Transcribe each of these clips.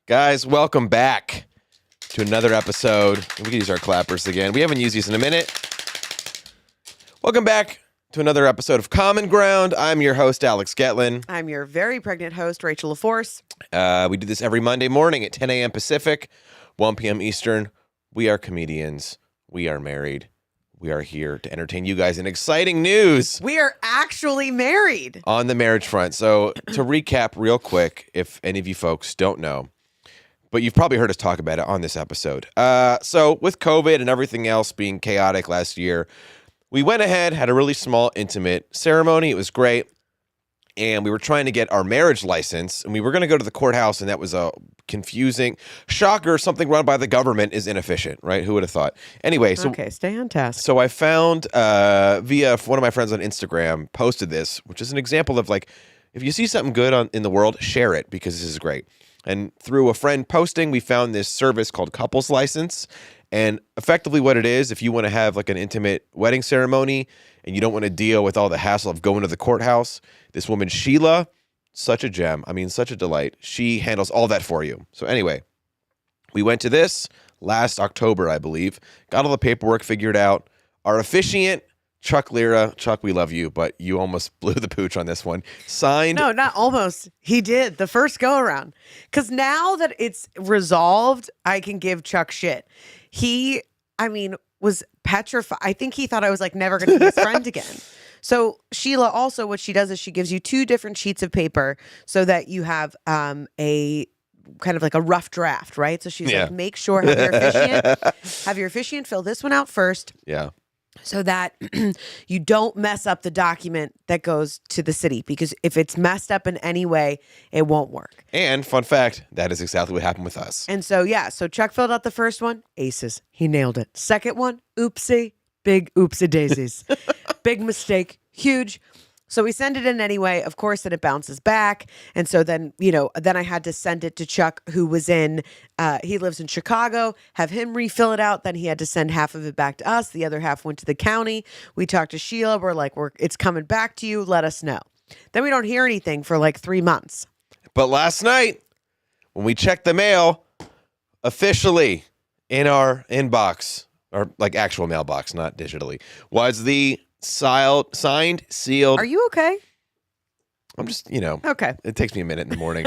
Guys, welcome back to another episode. We can use our clappers again. We haven't used these in a minute. Welcome back to another episode of Common Ground. I'm your host, Alex Gettlin. I'm your very pregnant host, Rachel LaForce. We do this every Monday morning at 10 a.m. Pacific, 1 p.m. Eastern. We are comedians. We are married. We are here to entertain you guys in exciting news. We are actually married. On the marriage front. So to recap real quick, if any of you folks don't know, but you've probably heard us talk about it on this episode. So with COVID and everything else being chaotic last year, we went ahead, had a really small, intimate ceremony. It was great. And we were trying to get our marriage license, and we were going to go to the courthouse, and that was a confusing shocker. Something run by the government is inefficient, right? Who would have thought? Anyway, so okay, stay on task. So I found via one of my friends on Instagram posted this, which is an example of like, if you see something good in the world, share it because this is great. And through a friend posting, we found this service called Couples License. And effectively what it is, if you want to have like an intimate wedding ceremony and you don't want to deal with all the hassle of going to the courthouse, this woman, Sheila, such a gem. I mean, such a delight. She handles all that for you. So anyway, we went to this last October, I believe, got all the paperwork figured out. Our officiant, Chuck Lira, Chuck, we love you, but you almost blew the pooch on this one. Signed. No, not almost. He did the first go around. Because now that it's resolved, I can give Chuck shit. He, was petrified. I think he thought I was like never going to be his friend again. So Sheila also, what she does is she gives you 2 different sheets of paper so that you have a kind of like a rough draft, right? So she's like, make sure have your officiant fill this one out first. Yeah. So that you don't mess up the document that goes to the city, because if it's messed up in any way, it won't work. And fun fact, that is exactly what happened with us. And so, so Chuck filled out the first one, aces. He nailed it. Second one, oopsie, big oopsie daisies. Big mistake, huge. So we send it in anyway. Of course, then it bounces back. And so then, then I had to send it to Chuck, who was he lives in Chicago, have him refill it out. Then he had to send half of it back to us. The other half went to the county. We talked to Sheila. We're like, it's coming back to you. Let us know. Then we don't hear anything for like 3 months. But last night, when we checked the mail, officially in our inbox, or like actual mailbox, not digitally, was the signed, sealed. Are you okay? I'm just, okay. It takes me a minute in the morning.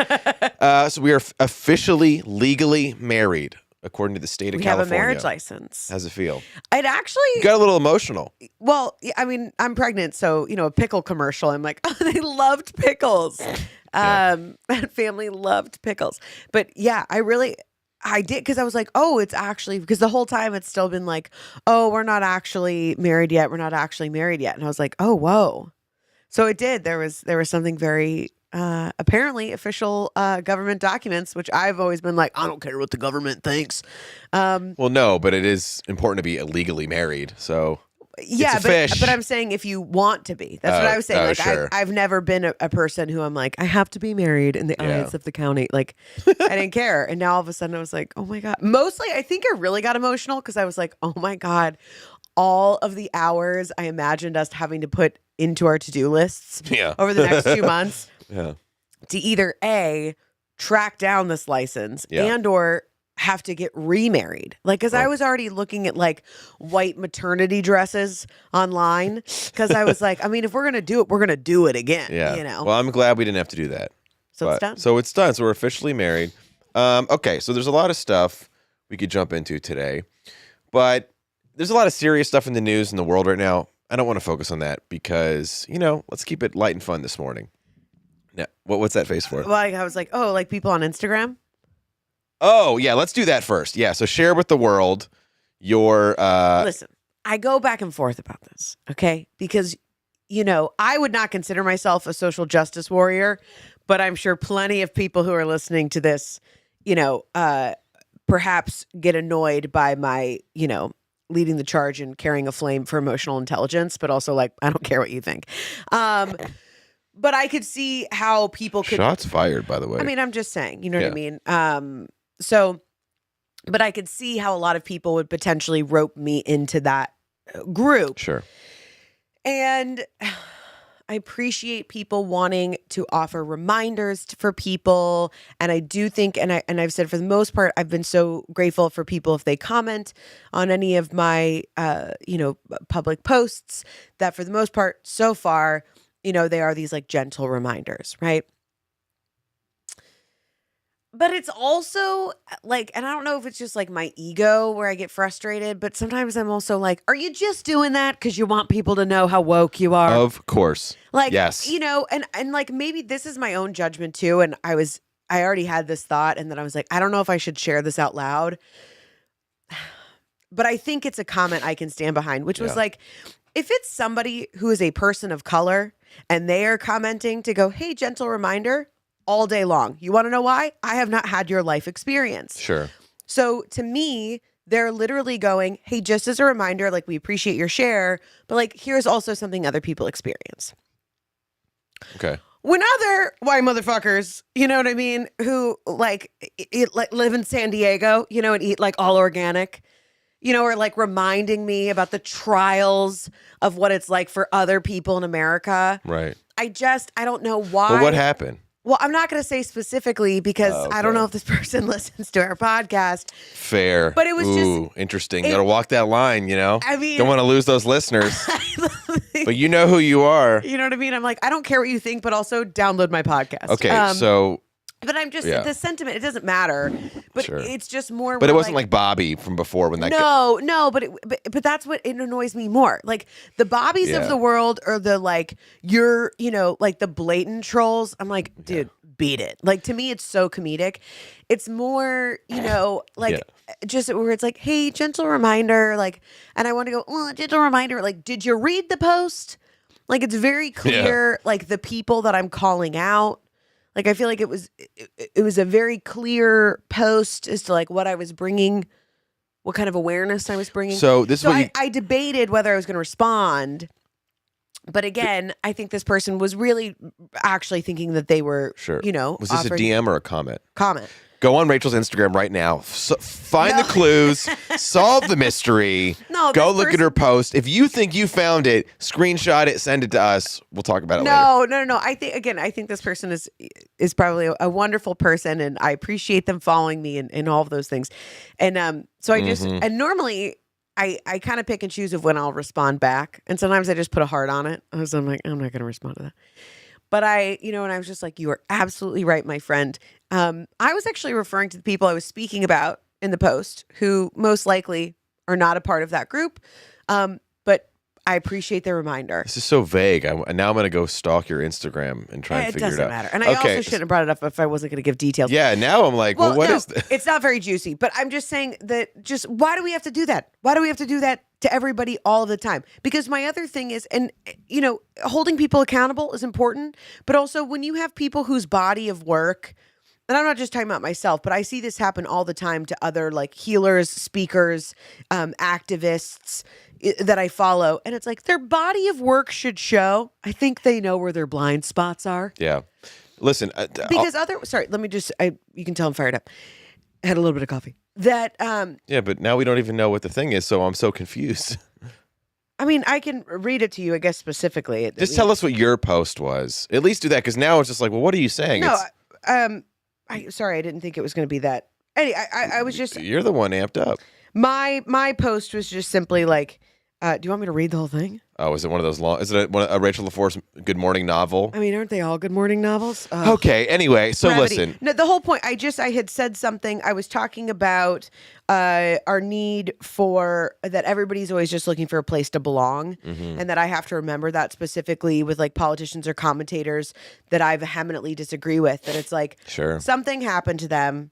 So we are officially, legally married, according to the state of California. We have a marriage license. How's it feel? It actually... You got a little emotional. Well, I'm pregnant, so, a pickle commercial. I'm like, oh, they loved pickles. That family loved pickles. But yeah, I did, because I was like, oh, it's actually, because the whole time it's still been like, oh, we're not actually married yet. We're not actually married yet. And I was like, oh, whoa. So it did. There was something very apparently official government documents, which I've always been like, I don't care what the government thinks. Well, no, but it is important to be illegally married. So yeah, but I'm saying if you want to be, that's what I was saying. Like sure. I've never been a person who I'm like, I have to be married in the eyes of the county. Like I didn't care. And now all of a sudden I was like, oh my God. Mostly I think I really got emotional because I was like, oh my God, all of the hours I imagined us having to put into our to-do lists over the next 2 months to either A, track down this license and or have to get remarried. Like, because I was already looking at like white maternity dresses online, because I was like, if we're going to do it, we're going to do it again. Yeah. Well, I'm glad we didn't have to do that. It's done. So it's done. So we're officially married. Okay. So there's a lot of stuff we could jump into today, but there's a lot of serious stuff in the news in the world right now. I don't want to focus on that because, let's keep it light and fun this morning. Now, what's that face for? Well, I was like, oh, like people on Instagram? Oh, yeah. Let's do that first. Yeah. So share with the world your... Listen, I go back and forth about this, okay? Because, I would not consider myself a social justice warrior, but I'm sure plenty of people who are listening to this, perhaps get annoyed by my, leading the charge and carrying a flame for emotional intelligence, but also like, I don't care what you think. But I could see how people could... Shots fired, by the way. I'm just saying, you know what I mean? But I could see how a lot of people would potentially rope me into that group. Sure. And I appreciate people wanting to offer reminders for people. And I do think, and I've said for the most part, I've been so grateful for people if they comment on any of my, public posts, that for the most part, so far, they are these like gentle reminders, right? But it's also like, and I don't know if it's just like my ego where I get frustrated, but sometimes I'm also like, are you just doing that because you want people to know how woke you are? Of course. Like, yes. And like maybe this is my own judgment too. And I already had this thought, and then I was like, I don't know if I should share this out loud. But I think it's a comment I can stand behind, which was like, if it's somebody who is a person of color and they are commenting to go, hey, gentle reminder, all day long. You want to know why? I have not had your life experience. Sure. So to me, they're literally going, hey, just as a reminder, like, we appreciate your share, but like, here's also something other people experience. Okay. When other white motherfuckers, you know what I mean, who like live in San Diego, and eat like all organic, are like reminding me about the trials of what it's like for other people in America. Right. I don't know why. Well, what happened? Well, I'm not going to say specifically because I don't know if this person listens to our podcast. Fair. But it was just interesting. Got to walk that line, I mean, don't want to lose those listeners. But you know who you are. You know what I mean? I'm like, I don't care what you think, but also download my podcast. Okay, so. But I'm just, the sentiment, it doesn't matter. But sure. It's just more. But it wasn't like Bobby from before when that. No, but that's what it annoys me more. Like the Bobbies of the world, or the like, like the blatant trolls. I'm like, dude, beat it. Like, to me, it's so comedic. It's more, just where it's like, hey, gentle reminder. Like, and I want to go, oh, gentle reminder. Like, did you read the post? Like, it's very clear, like the people that I'm calling out. Like, I feel like it was a very clear post as to like what I was bringing, what kind of awareness I was bringing. So I debated whether I was going to respond, but again, I think this person was really actually thinking that they were, Was this a DM or a comment? Comment. Go on Rachel's Instagram right now. Find the clues. Solve the mystery. Go look at her post. If you think you found it, screenshot it, send it to us. We'll talk about it later. No. I think this person is probably a wonderful person, and I appreciate them following me and all of those things. And so I just and normally I kind of pick and choose of when I'll respond back, and sometimes I just put a heart on it. So I'm like, I'm not going to respond to that. But and I was just like, you are absolutely right, my friend. I was actually referring to the people I was speaking about in the post, who most likely are not a part of that group. But I appreciate the reminder. This is so vague. Now I'm going to go stalk your Instagram and try and figure it out. It doesn't matter. And I also shouldn't have brought it up if I wasn't going to give details. Yeah, now I'm like, what is this? It's not very juicy. But I'm just saying that why do we have to do that? Why do we have to do that to everybody all of the time? Because my other thing is, and holding people accountable is important. But also when you have people whose body of work, and I'm not just talking about myself, but I see this happen all the time to other like healers, speakers, activists that I follow. And it's like their body of work should show. I think they know where their blind spots are. Yeah. Listen. Because you can tell I'm fired up. I had a little bit of coffee. Yeah, but now we don't even know what the thing is, so I'm so confused. I mean, I can read it to you, I guess, specifically. Just tell us what your post was. At least do that, because now it's just like, well, what are you saying? No, sorry, I didn't think it was going to be that. Anyway, I was just... You're the one amped up. My post was just simply like, do you want me to read the whole thing? Oh, is it one of those long... Is it a Rachel LaForce Good Morning novel? I mean, aren't they all good morning novels? Okay, anyway, so brevity. Listen. No, the whole point, I had said something. I was talking about our need for... That everybody's always just looking for a place to belong. Mm-hmm. And that I have to remember that specifically with like politicians or commentators that I vehemently disagree with. That it's like, something happened to them.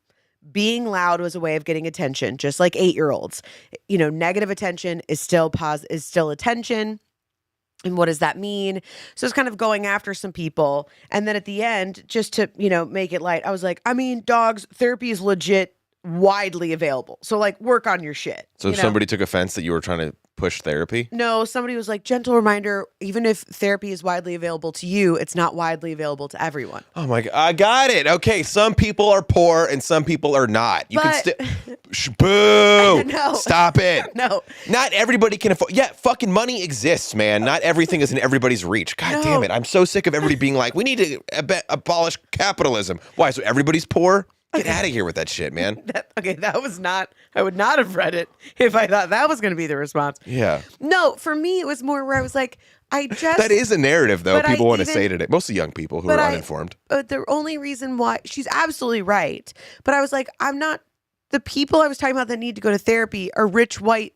Being loud was a way of getting attention, just like 8-year-olds. Negative attention is still attention. And what does that mean? So it's kind of going after some people. And then at the end, just to, make it light, I was like, I mean, dogs, therapy is legit widely available. So like work on your shit. So if somebody took offense that you were trying to push therapy? No, somebody was like, gentle reminder, even if therapy is widely available to you, it's not widely available to everyone. Oh my God. I got it. Okay. Some people are poor and some people are not. You can boo. No. Stop it. No. Not everybody can afford. Yeah, fucking money exists, man. Not everything is in everybody's reach. God damn it. I'm so sick of everybody being like, we need to abolish capitalism. Why? So everybody's poor? Get out of here with that shit, man. That was not, I would not have read it if I thought that was going to be the response. Yeah. No, for me, it was more where I was like, that is a narrative, though, people want to say today. Mostly young people who are uninformed. The only reason why, she's absolutely right. But I was like, the people I was talking about that need to go to therapy are rich white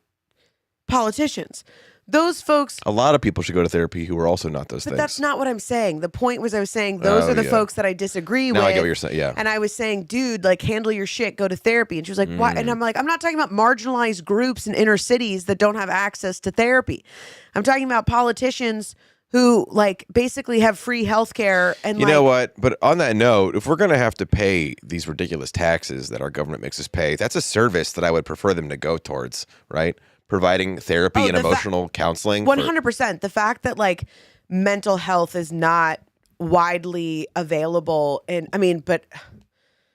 politicians. Those folks. A lot of people should go to therapy who are also not those things. But that's not what I'm saying. The point was I was saying those are the folks that I disagree with. Now I get what you're saying, yeah. And I was saying, dude, like handle your shit, go to therapy. And she was like, why? And I'm like, I'm not talking about marginalized groups in inner cities that don't have access to therapy. I'm talking about politicians who like basically have free healthcare. And you know what? But on that note, if we're going to have to pay these ridiculous taxes that our government makes us pay, that's a service that I would prefer them to go towards, right? Providing therapy and emotional counseling. 100%. The fact that like mental health is not widely available. And I mean, but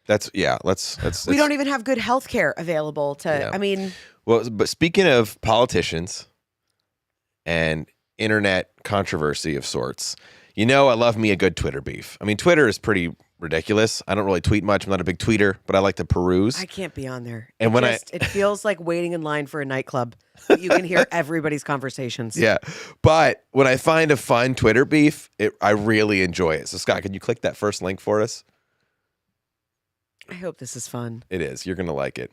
that's we don't even have good health care available to, Well, but speaking of politicians and internet controversy of sorts, I love me a good Twitter beef. I mean, Twitter is pretty ridiculous. I don't really tweet much. I'm not a big tweeter, but I like to peruse. I can't be on there. And it feels like waiting in line for a nightclub. You can hear everybody's conversations. Yeah. But when I find a fun Twitter beef, I really enjoy it. So Scott, can you click that first link for us? I hope this is fun. It is. You're going to like it.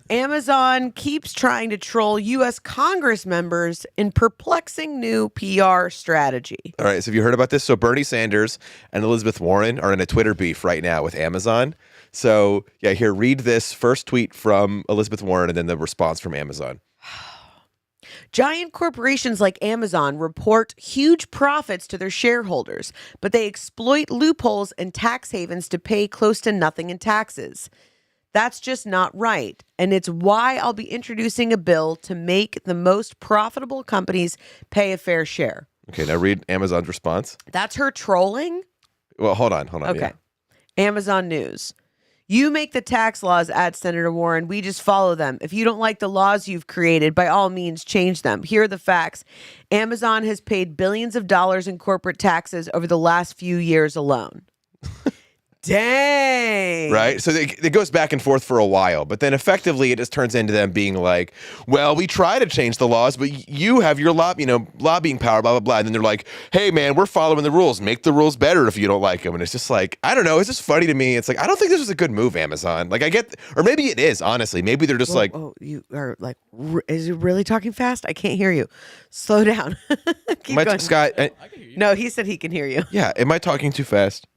Amazon keeps trying to troll U.S. Congress members in perplexing new PR strategy. All right, so have you heard about this? So Bernie Sanders and Elizabeth Warren are in a Twitter beef right now with Amazon. So, yeah, here, read this first tweet from Elizabeth Warren and then the response from Amazon. Giant corporations like Amazon report huge profits to their shareholders, but they exploit loopholes and tax havens to pay close to nothing in taxes. That's just not right. And it's why I'll be introducing a bill to make the most profitable companies pay a fair share. Okay, now read Amazon's response. That's her trolling? Well, hold on. Okay. Yeah. Amazon News. You make the tax laws, adds Senator Warren. We just follow them. If you don't like the laws you've created, by all means, change them. Here are the facts. Amazon has paid billions of dollars in corporate taxes over the last few years alone. Dang. Right? So it goes back and forth for a while, but then effectively it just turns into them being like, well, we try to change the laws, but you have your lobbying power, blah, blah, blah. And then they're like, hey, man, we're following the rules. Make the rules better if you don't like them. And it's just like, I don't know. It's just funny to me. It's like, I don't think this was a good move, Amazon. Like, I get, or maybe it is, honestly. Maybe they're just like. Oh, you are like, is you really talking fast? I can't hear you. Slow down. Keep going. Scott. No, he said he can hear you. Yeah. Am I talking too fast?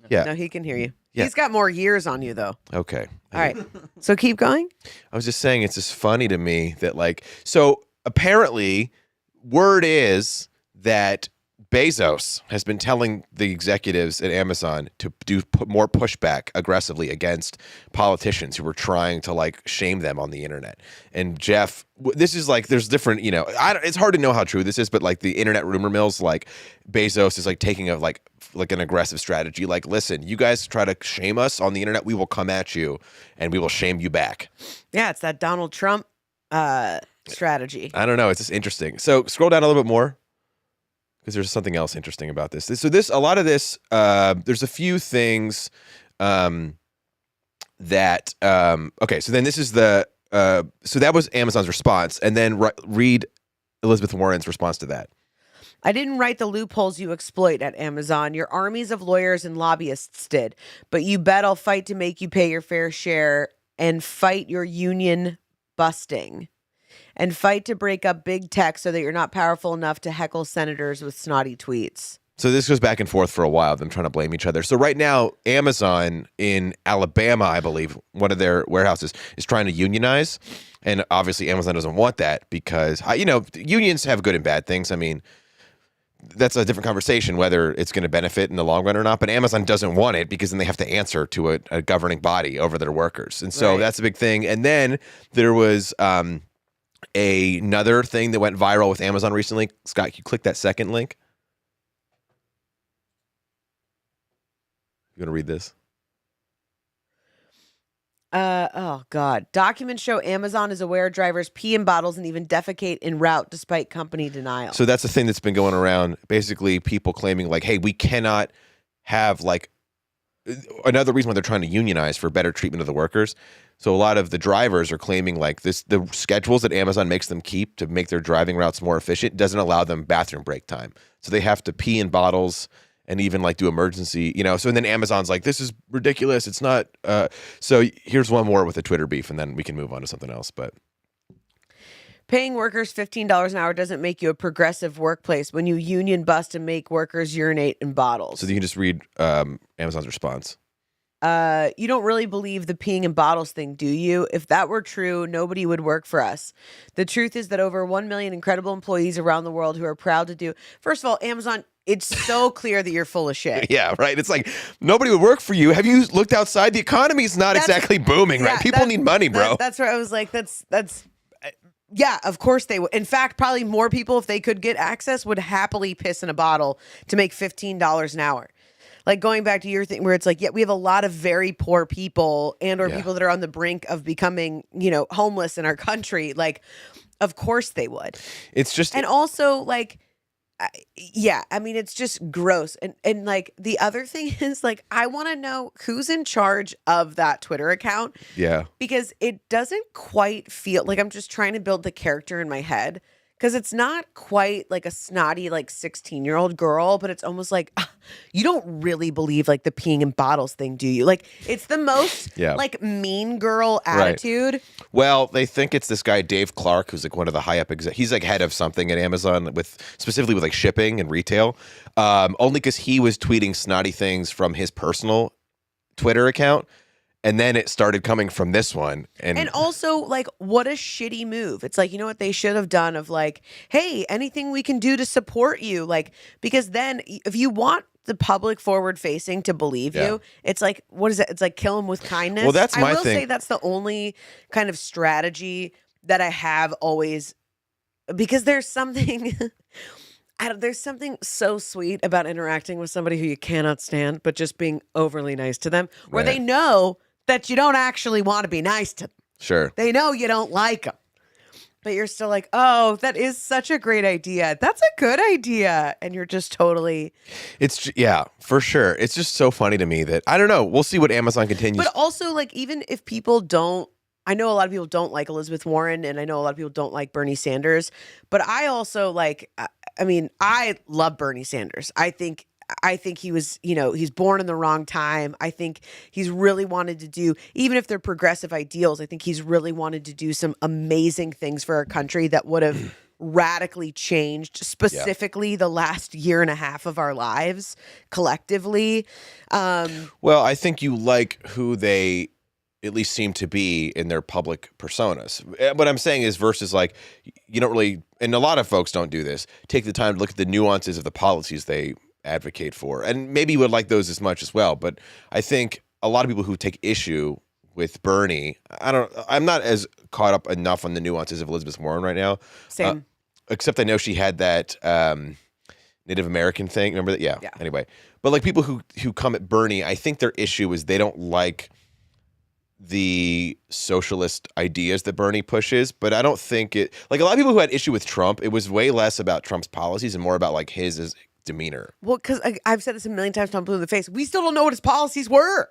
Yeah. No, he can hear you. Yeah. He's got more years on you, though. Okay. All right. So keep going. I was just saying it's just funny to me that so apparently word is that Bezos has been telling the executives at Amazon to put more pushback aggressively against politicians who were trying to shame them on the internet. And Jeff, this is there's different, it's hard to know how true this is, but the internet rumor mills, Bezos is taking a an aggressive strategy. Listen, you guys try to shame us on the internet, we will come at you and we will shame you back. Yeah, it's that Donald Trump strategy. I don't know. It's just interesting. So scroll down a little bit more, because there's something else interesting about this. So a lot of this, there's a few things okay, so then this is so that was Amazon's response. And then read Elizabeth Warren's response to that. I didn't write the loopholes you exploit at Amazon. Your armies of lawyers and lobbyists did. But you bet I'll fight to make you pay your fair share and fight your union busting. And fight to break up big tech so that you're not powerful enough to heckle senators with snotty tweets. So this goes back and forth for a while, them trying to blame each other. So right now, Amazon in Alabama, I believe, one of their warehouses is trying to unionize. And obviously Amazon doesn't want that because, unions have good and bad things. I mean, that's a different conversation whether it's going to benefit in the long run or not. But Amazon doesn't want it because then they have to answer to a governing body over their workers, and so that's a big thing. And then there was another thing that went viral with Amazon recently. Scott, can you click that second link? You want to read this? Oh God. Documents show Amazon is aware drivers pee in bottles and even defecate en route despite company denial. So that's the thing that's been going around. Basically, people claiming like, hey, we cannot have like another reason why they're trying to unionize for better treatment of the workers. So a lot of the drivers are claiming like the schedules that Amazon makes them keep to make their driving routes more efficient doesn't allow them bathroom break time. So they have to pee in bottles and even like do emergency, so and then Amazon's like, this is ridiculous. It's not. So here's one more with the Twitter beef, and then we can move on to something else. But paying workers $15 an hour doesn't make you a progressive workplace when you union bust and make workers urinate in bottles. So you can just read Amazon's response. You don't really believe the peeing in bottles thing, do you? If that were true, nobody would work for us. The truth is that over 1 million incredible employees around the world who are proud to do. First of all, Amazon, it's so clear that you're full of shit. Yeah, right. It's like nobody would work for you. Have you looked outside? The economy is not exactly booming, right? People need money, bro. That's where I was like, that's. Yeah, of course they would. In fact, probably more people, if they could get access, would happily piss in a bottle to make $15 an hour. Like going back to your thing where it's like, yeah, we have a lot of very poor people or people that are on the brink of becoming, homeless in our country. Like, of course they would. It's just. And also like, it's just gross. And like the other thing is like, I want to know who's in charge of that Twitter account. Yeah. Because it doesn't quite feel like I'm just trying to build the character in my head. Because it's not quite like a snotty, like 16-year-old girl, but it's almost like, you don't really believe like the peeing in bottles thing, do you? Like it's the most like mean girl attitude. Right. Well, they think it's this guy, Dave Clark, who's like one of the high up he's like head of something at Amazon specifically with like shipping and retail. Only because he was tweeting snotty things from his personal Twitter account. And then it started coming from this one. And also, like, what a shitty move. It's like, you know what they should have done of like, hey, anything we can do to support you. Like, because then if you want the public forward facing to believe you, it's like, what is it? It's like kill them with kindness. Well, that's my thing. I will say that's the only kind of strategy that I have always, because there's something... there's something so sweet about interacting with somebody who you cannot stand, but just being overly nice to them, where they know that you don't actually want to be nice to them. Sure. They know you don't like them. But you're still like, oh, that is such a great idea. That's a good idea. And you're just totally... for sure. It's just so funny to me that, I don't know, we'll see what Amazon continues. But also, like, even if people don't, I know a lot of people don't like Elizabeth Warren, and I know a lot of people don't like Bernie Sanders, but I also like... I love Bernie Sanders. I think he was, he's born in the wrong time. I think he's really wanted to do, even if they're progressive ideals, I think he's really wanted to do some amazing things for our country that would have radically changed specifically the last year and a half of our lives collectively. Well, I think you like who they at least seem to be in their public personas. What I'm saying is versus like, you don't really, and a lot of folks don't do this, take the time to look at the nuances of the policies they advocate for. And maybe you would like those as much as well. But I think a lot of people who take issue with Bernie, I'm not as caught up enough on the nuances of Elizabeth Warren right now. Same. Except I know she had that Native American thing. Remember that? Yeah. Anyway. But like people who come at Bernie, I think their issue is they don't like the socialist ideas that Bernie pushes, but I don't think it, like a lot of people who had issue with Trump, it was way less about Trump's policies and more about like his demeanor. Well, because I've said this a million times to Blue in the face. We still don't know what his policies were.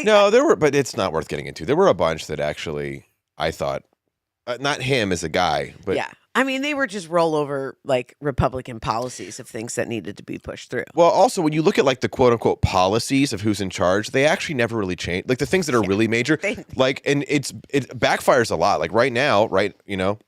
There were, but it's not worth getting into. There were a bunch that actually, I thought, not him as a guy, but yeah. I mean, they were just rollover like Republican policies of things that needed to be pushed through. Well, also when you look at like the quote unquote policies of who's in charge, they actually never really change. Like the things that are really major, like, and it backfires a lot. Like right now, right, and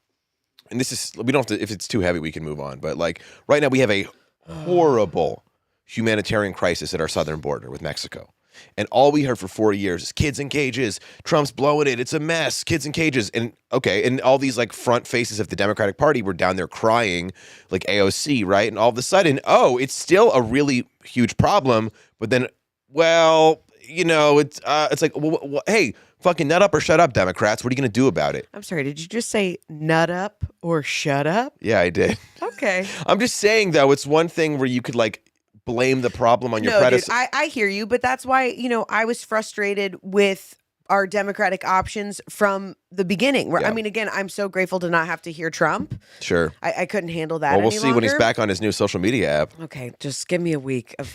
this is, we don't have to, if it's too heavy, we can move on. But like right now we have a horrible humanitarian crisis at our southern border with Mexico. And all we heard for 4 years is kids in cages, Trump's blowing it, it's a mess, kids in cages. And and all these like front faces of the Democratic Party were down there crying like AOC, right? And all of a sudden, it's still a really huge problem. But then, it's like, hey, fucking nut up or shut up, Democrats. What are you going to do about it? I'm sorry, did you just say nut up or shut up? Yeah, I did. Okay. I'm just saying, though, it's one thing where you could like blame the problem on your predecessor. Dude, I hear you, but that's why, I was frustrated with our Democratic options from the beginning. Where, I mean, again, I'm so grateful to not have to hear Trump. Sure. I couldn't handle that. Well, we'll any see when he's longer. back on his new social media app. Okay, just give me a week of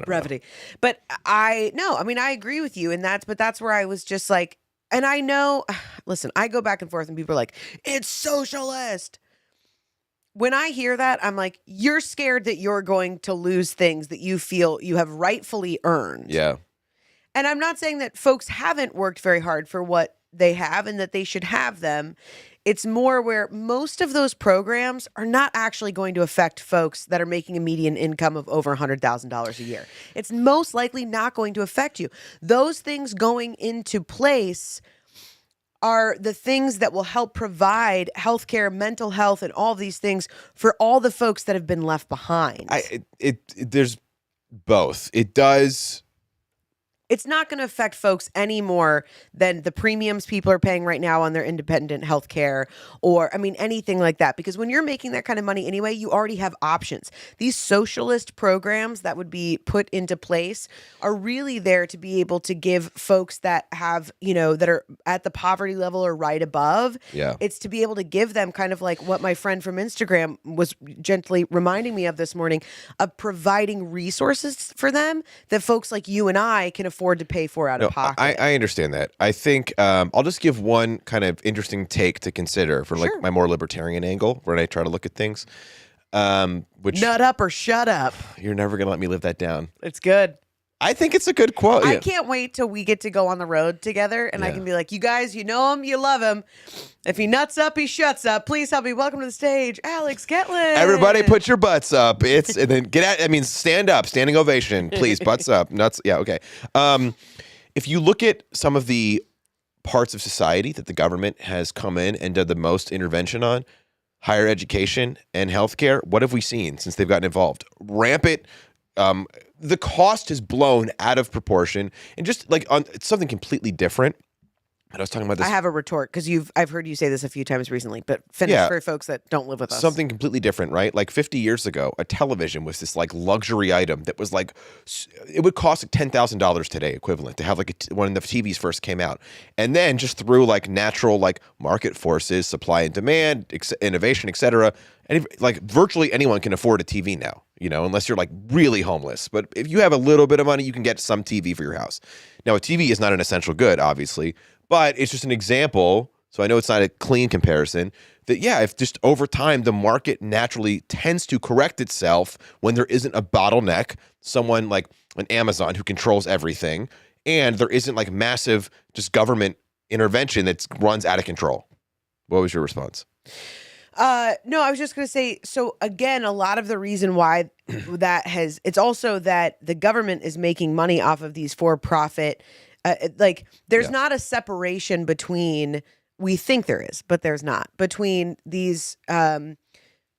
brevity. Know. But I agree with you, and that's where I was just like, and I know, listen, I go back and forth, and people are like, it's socialist. When I hear that, I'm like, you're scared that you're going to lose things that you feel you have rightfully earned. Yeah. And I'm not saying that folks haven't worked very hard for what they have and that they should have them. It's more where most of those programs are not actually going to affect folks that are making a median income of over $100,000 a year. It's most likely not going to affect you. Those things going into place are the things that will help provide healthcare, mental health, and all these things for all the folks that have been left behind. There's both. It does. It's not going to affect folks any more than the premiums people are paying right now on their independent health care or, anything like that. Because when you're making that kind of money anyway, you already have options. These socialist programs that would be put into place are really there to be able to give folks that have, that are at the poverty level or right above. Yeah. It's to be able to give them kind of like what my friend from Instagram was gently reminding me of this morning, of providing resources for them that folks like you and I can afford to pay for out of pocket. I understand that. I think I'll just give one kind of interesting take to consider for like my more libertarian angle when I try to look at things. Which nut up or shut up. You're never gonna let me live that down. It's good. I think it's a good quote. I can't wait till we get to go on the road together and I can be like, you guys, you know him, you love him. If he nuts up, he shuts up. Please help me welcome to the stage, Alex Gettlin. Everybody put your butts up. And then stand up, standing ovation, please, butts up, nuts. Yeah, okay. If you look at some of the parts of society that the government has come in and done the most intervention on, higher education and healthcare, what have we seen since they've gotten involved? Rampant. The cost has blown out of proportion, and just like it's something completely different. And I was talking about this. I have a retort because I've heard you say this a few times recently, but finish for folks that don't live with us. Something completely different, right? Like 50 years ago, a television was this like luxury item that was like, it would cost like $10,000 today equivalent to have like when the TVs first came out. And then just through like natural like market forces, supply and demand, innovation, et cetera, and like virtually anyone can afford a TV now, unless you're like really homeless. But if you have a little bit of money, you can get some TV for your house. Now, a TV is not an essential good, obviously, but it's just an example. So I know it's not a clean comparison that, if just over time, the market naturally tends to correct itself when there isn't a bottleneck, someone like an Amazon who controls everything, and there isn't like massive just government intervention that runs out of control. What was your response? No, I was just going to say, so again, a lot of the reason why it's also that the government is making money off of these for-profit, there's not a separation between, we think there is, but there's not, between these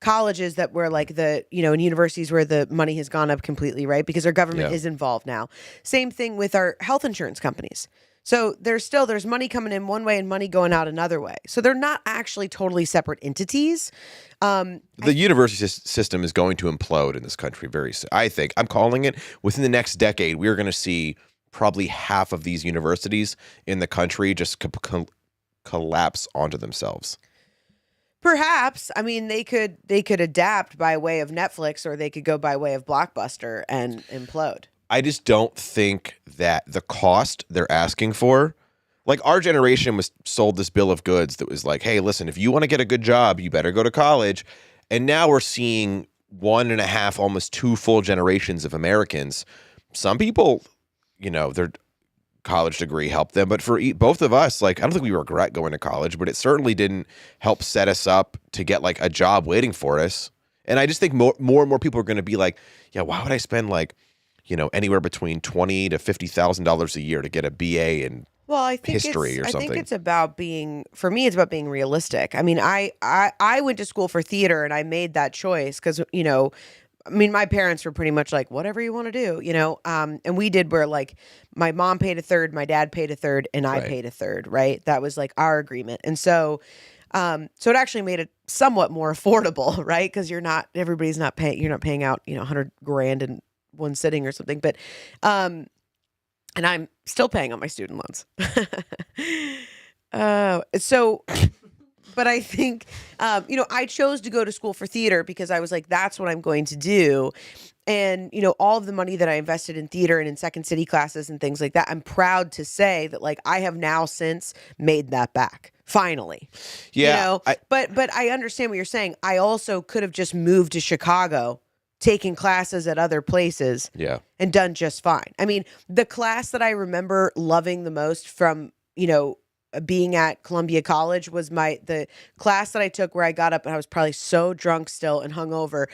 colleges that were like and universities where the money has gone up completely, right? Because our government is involved now. Same thing with our health insurance companies. So there's money coming in one way and money going out another way. So they're not actually totally separate entities. The university system is going to implode in this country very soon. I think, I'm calling it, within the next decade, we're going to see probably half of these universities in the country just collapse onto themselves. Perhaps. They could adapt by way of Netflix, or they could go by way of Blockbuster and implode. I just don't think that the cost they're asking for, like our generation was sold this bill of goods that was like, hey, listen, if you want to get a good job, you better go to college. And now we're seeing 1.5, almost 2 full generations of Americans. Some people, their college degree helped them. But for both of us, like, I don't think we regret going to college, but it certainly didn't help set us up to get like a job waiting for us. And I just think more and more people are going to be like, yeah, why would I spend like anywhere between $20,000 to $50,000 a year to get a BA in Well, I think history or something. I think it's about for me, it's about being realistic. I mean, I went to school for theater and I made that choice because, my parents were pretty much like, whatever you want to do, and we did where like my mom paid a third, my dad paid a third, and I paid a third, right? That was like our agreement. And so it actually made it somewhat more affordable, right? Because you're not paying out, $100,000 in one sitting or something. But, and I'm still paying on my student loans. But I think, I chose to go to school for theater because I was like, that's what I'm going to do. And, all of the money that I invested in theater and in Second City classes and things like that, I'm proud to say that like I have now since made that back. Finally. Yeah. But I understand what you're saying. I also could have just moved to Chicago, taken classes at other places, and done just fine. I mean, the class that I remember loving the most from, being at Columbia College was the class that I took where I got up and I was probably so drunk still and hungover,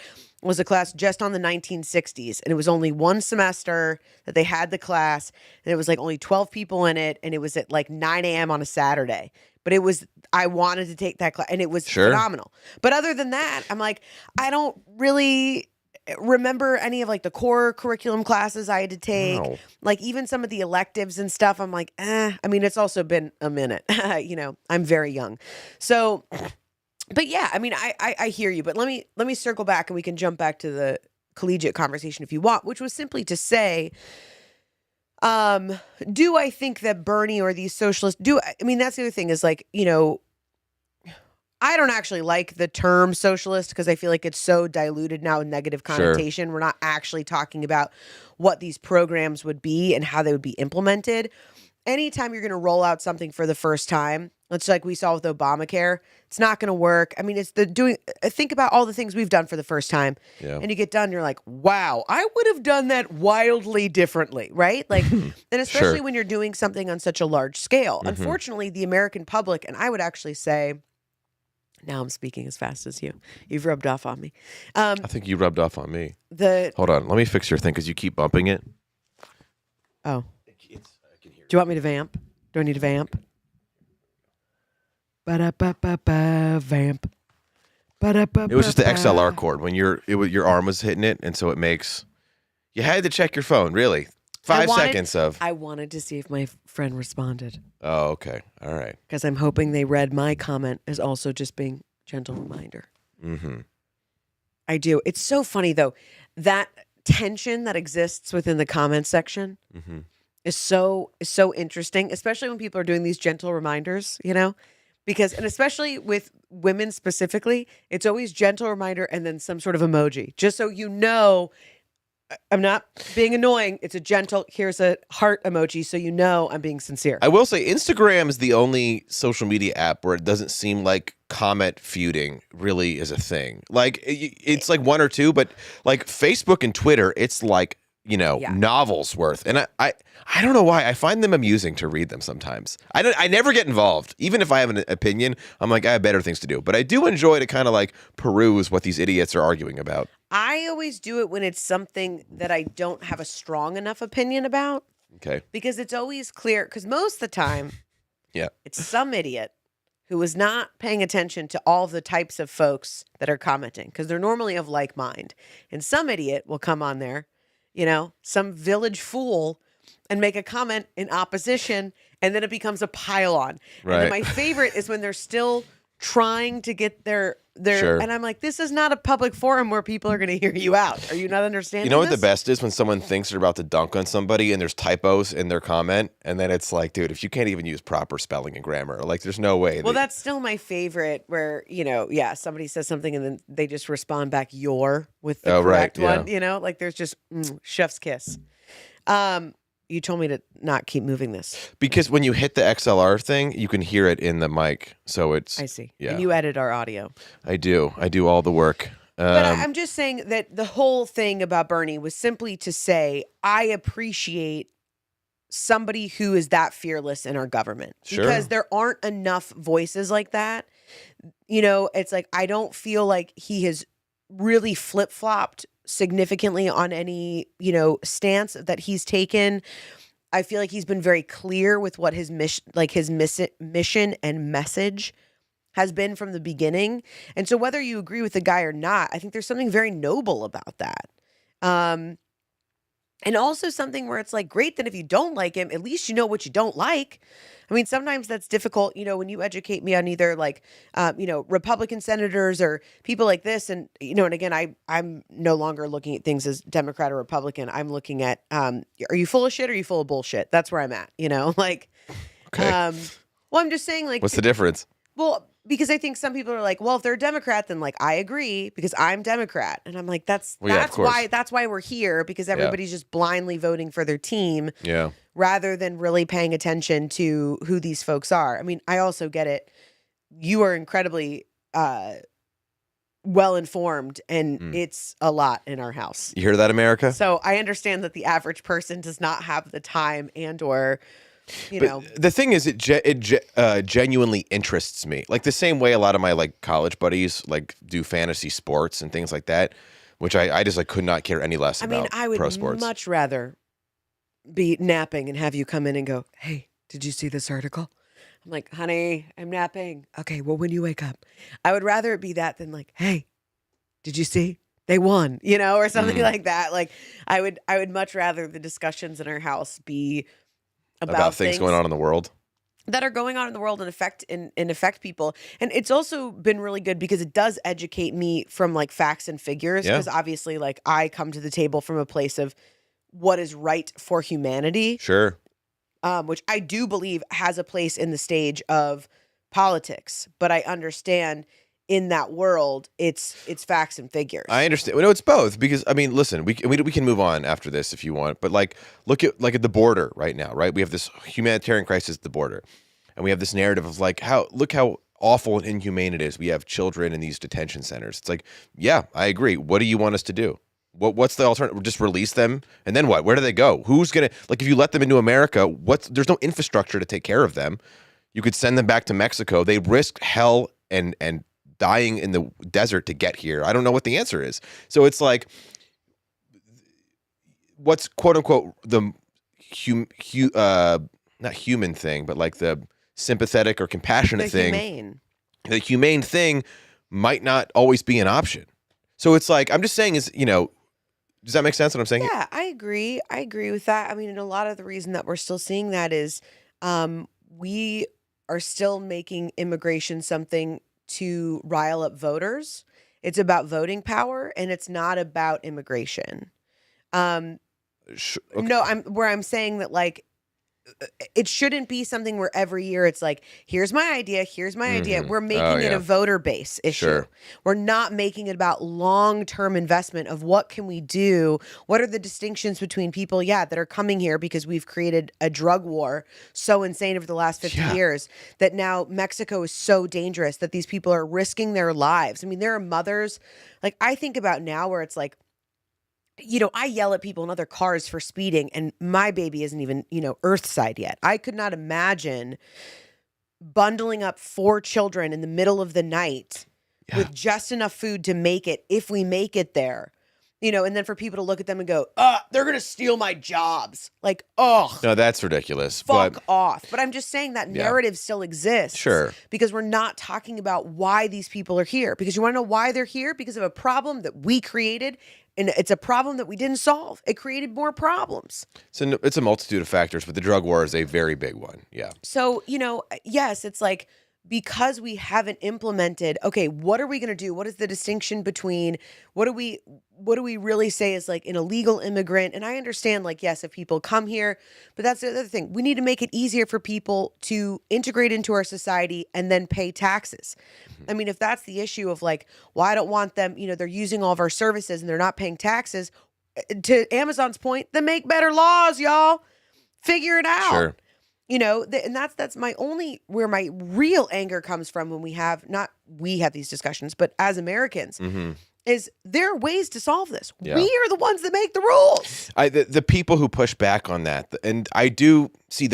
was a class just on the 1960s. And it was only one semester that they had the class, and it was like only 12 people in it. And it was at like 9 a.m. on a Saturday. But I wanted to take that class and it was phenomenal. But other than that, I'm like, I don't really remember any of like the core curriculum classes I had to take. Wow. Like even some of the electives and stuff, I'm like, I mean, it's also been a minute, I'm very young. So, but yeah, I mean, I hear you, but let me circle back and we can jump back to the collegiate conversation if you want, which was simply to say, do I think that Bernie or these socialists that's the other thing is like, I don't actually like the term socialist because I feel like it's so diluted now in negative connotation. Sure. We're not actually talking about what these programs would be and how they would be implemented. Anytime you're going to roll out something for the first time, it's like we saw with Obamacare, it's not going to work. I mean, think about all the things we've done for the first time. Yeah. And you get done, you're like, wow, I would have done that wildly differently, right? Like, and especially when you're doing something on such a large scale. Mm-hmm. Unfortunately, the American public, and I would actually say, now I'm speaking as fast as you. You've rubbed off on me. I think you rubbed off on me. Hold on. Let me fix your thing because you keep bumping it. Oh. I can hear. Do you want me to vamp? Do I need to vamp? Ba-da-ba-ba-ba, vamp. Ba-da-ba-ba-ba. It was just the XLR cord when your arm was hitting it, and so it makes. You had to check your phone, really. 5 seconds of. I wanted to see if my friend responded. Oh, okay. All right. Because I'm hoping they read my comment as also just being gentle reminder. Mm-hmm. I do. It's so funny, though. That tension that exists within the comment section is so interesting, especially when people are doing these gentle reminders, Because, and especially with women specifically, it's always gentle reminder and then some sort of emoji. Just so you know, I'm not being annoying. It's a gentle, here's a heart emoji so you know I'm being sincere. I will say Instagram is the only social media app where it doesn't seem like comment feuding really is a thing. Like, it's like one or two, but like Facebook and Twitter, it's like, novels worth. And I don't know why. I find them amusing to read them sometimes. I never get involved. Even if I have an opinion, I'm like, I have better things to do. But I do enjoy to kind of like peruse what these idiots are arguing about. I always do it when it's something that I don't have a strong enough opinion about. Okay. Because it's always clear, because most of the time, it's some idiot who is not paying attention to all the types of folks that are commenting, because they're normally of like mind. And some idiot will come on there, some village fool, and make a comment in opposition, and then it becomes a pile-on. Right. And then my favorite is when they're still trying to get their and I'm like, this is not a public forum where people are going to hear you out. Are you not understanding You know what the best is? When someone thinks they're about to dunk on somebody and there's typos in their comment, and then it's like, dude, if you can't even use proper spelling and grammar, like there's no way. Well, that's still my favorite where, somebody says something and then they just respond back with the correct one, like there's just chef's kiss. You told me to not keep moving this. Because when you hit the XLR thing, you can hear it in the mic. So it's... I see. Yeah. And you edit our audio. I do. I do all the work. But I'm just saying that the whole thing about Bernie was simply to say, I appreciate somebody who is that fearless in our government. Sure. Because there aren't enough voices like that. It's like, I don't feel like he has really flip-flopped significantly on any, stance that he's taken. I feel like he's been very clear with what his mission, mission and message has been from the beginning. And so whether you agree with the guy or not, I think there's something very noble about that. And also something where it's like, great, then if you don't like him, at least you know what you don't like. I mean, sometimes that's difficult, when you educate me on either Republican senators or people like this. And, and again, I'm no longer looking at things as Democrat or Republican. I'm looking at, are you full of shit or are you full of bullshit? That's where I'm at, Okay. Well, I'm just saying, what's the difference? Well, because I think some people are like, well, if they're a Democrat, then I agree because I'm Democrat. And I'm like, that's why we're here, because everybody's just blindly voting for their team rather than really paying attention to who these folks are. I mean, I also get it. You are incredibly well informed, and it's a lot in our house. You hear that, America? So I understand that the average person does not have the time and or the thing is, it genuinely interests me. Like the same way a lot of my college buddies do fantasy sports and things like that, which I just could not care any less about. I mean, I would much rather be napping and have you come in and go, "Hey, did you see this article?" I'm like, "Honey, I'm napping." Okay, well, when you wake up, I would rather it be that than "Hey, did you see? They won," or something like that. I would much rather the discussions in our house be about things going on in the world that are going on in the world and affect people. And it's also been really good because it does educate me from facts and figures. Because obviously I come to the table from a place of what is right for humanity. Sure. Which I do believe has a place in the stage of politics, but I understand in that world, it's facts and figures. I understand. Well, no, it's both, because I mean, listen, we can move on after this if you want, but look at the border right now, right? We have this humanitarian crisis at the border, and we have this narrative of how awful and inhumane it is. We have children in these detention centers. It's yeah, I agree. What do you want us to do? What's the alternative? Just release them, and then what? Where do they go? Who's gonna if you let them into America? There's no infrastructure to take care of them. You could send them back to Mexico. They risk hell and dying in the desert to get here. I don't know what the answer is. So it's what's quote unquote the not human thing, but the sympathetic or compassionate thing. The humane thing might not always be an option. So it's I'm just saying is, does that make sense what I'm saying? Yeah, I agree. I agree with that. I mean, and a lot of the reason that we're still seeing that is we are still making immigration something to rile up voters. It's about voting power, and it's not about immigration. Okay. No, I'm saying that it shouldn't be something where every year it's here's my idea, here's my idea. We're making it a voter base issue. Sure. We're not making it about long-term investment of what can we do? What are the distinctions between people, that are coming here because we've created a drug war so insane over the last 50 years that now Mexico is so dangerous that these people are risking their lives. I mean, there are mothers, I think about now where it's I yell at people in other cars for speeding, and my baby isn't even, Earthside yet. I could not imagine bundling up 4 children in the middle of the night with just enough food to make it, if we make it there, and then for people to look at them and go, they're going to steal my jobs. No, that's ridiculous. Fuck off. But I'm just saying that narrative still exists. Sure. Because we're not talking about why these people are here. Because you want to know why they're here? Because of a problem that we created. And it's a problem that we didn't solve. It created more problems. So it's a multitude of factors, but the drug war is a very big one. Yeah. So, yes, it's because we haven't implemented, okay, what are we going to do? What is the distinction between what do we really say is an illegal immigrant? And I understand, yes, if people come here, but that's the other thing. We need to make it easier for people to integrate into our society and then pay taxes. I mean, if that's the issue of well, I don't want them, they're using all of our services and they're not paying taxes, to Amazon's point, then make better laws, y'all. Figure it out. Sure. And that's where my real anger comes from when we have these discussions, but as Americans, is there are ways to solve this. Yeah. We are the ones that make the rules. The people who push back on that, and I do see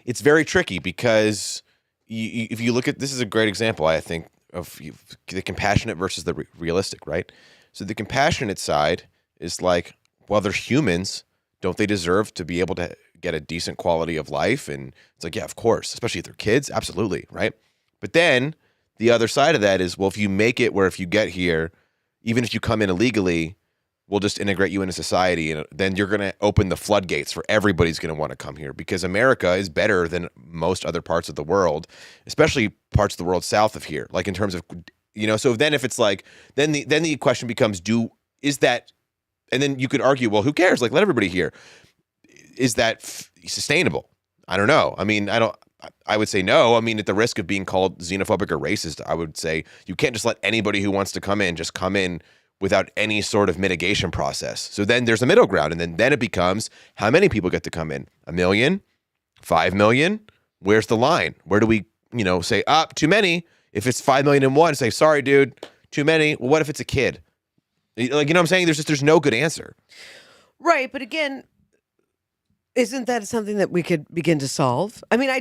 it's very tricky because if you look at, this is a great example, I think, of the compassionate versus the realistic, right? So the compassionate side is like, well, they're humans. Don't they deserve to be able to get a decent quality of life? And it's like, yeah, of course, especially if they're kids. Absolutely. Right. But then the other side of that is, well, if you make it where if you get here, even if you come in illegally, we'll just integrate you into society. And then you're going to open the floodgates for everybody's going to want to come here because America is better than most other parts of the world, especially parts of the world south of here. Like in terms of, so then if it's like, then the question becomes, is that, and then you could argue, well, who cares? Like, let everybody here. Is that sustainable? I don't know. I mean, I would say no. I mean, at the risk of being called xenophobic or racist, I would say you can't just let anybody who wants to come in just come in without any sort of mitigation process. So then there's a middle ground. And then it becomes, how many people get to come in? 1 million? 5 million? Where's the line? Where do we, say, too many? If it's 5 million and one, say, sorry, dude, too many. Well, what if it's a kid? Like, what I'm saying? There's no good answer. Right. But again, isn't that something that we could begin to solve? I mean, I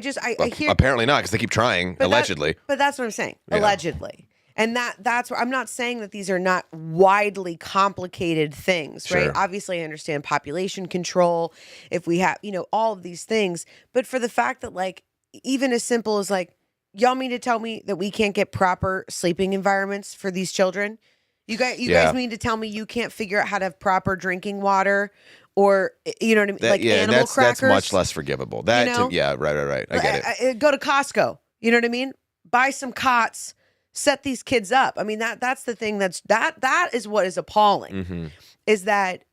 hear. Apparently not, because they keep trying, allegedly. But that's what I'm saying. Yeah. Allegedly. And that's where I'm not saying that these are not widely complicated things, right? Sure. Obviously, I understand population control, if we have, all of these things. But for the fact that, like, even as simple as, like, y'all mean to tell me that we can't get proper sleeping environments for these children? You guys mean to tell me you can't figure out how to have proper drinking water? Or, you know what I mean? Like animal crackers. That's much less forgivable. Right. I get it. Go to Costco. You know what I mean? Buy some cots. Set these kids up. I mean, that's the thing that is what is appalling, is that,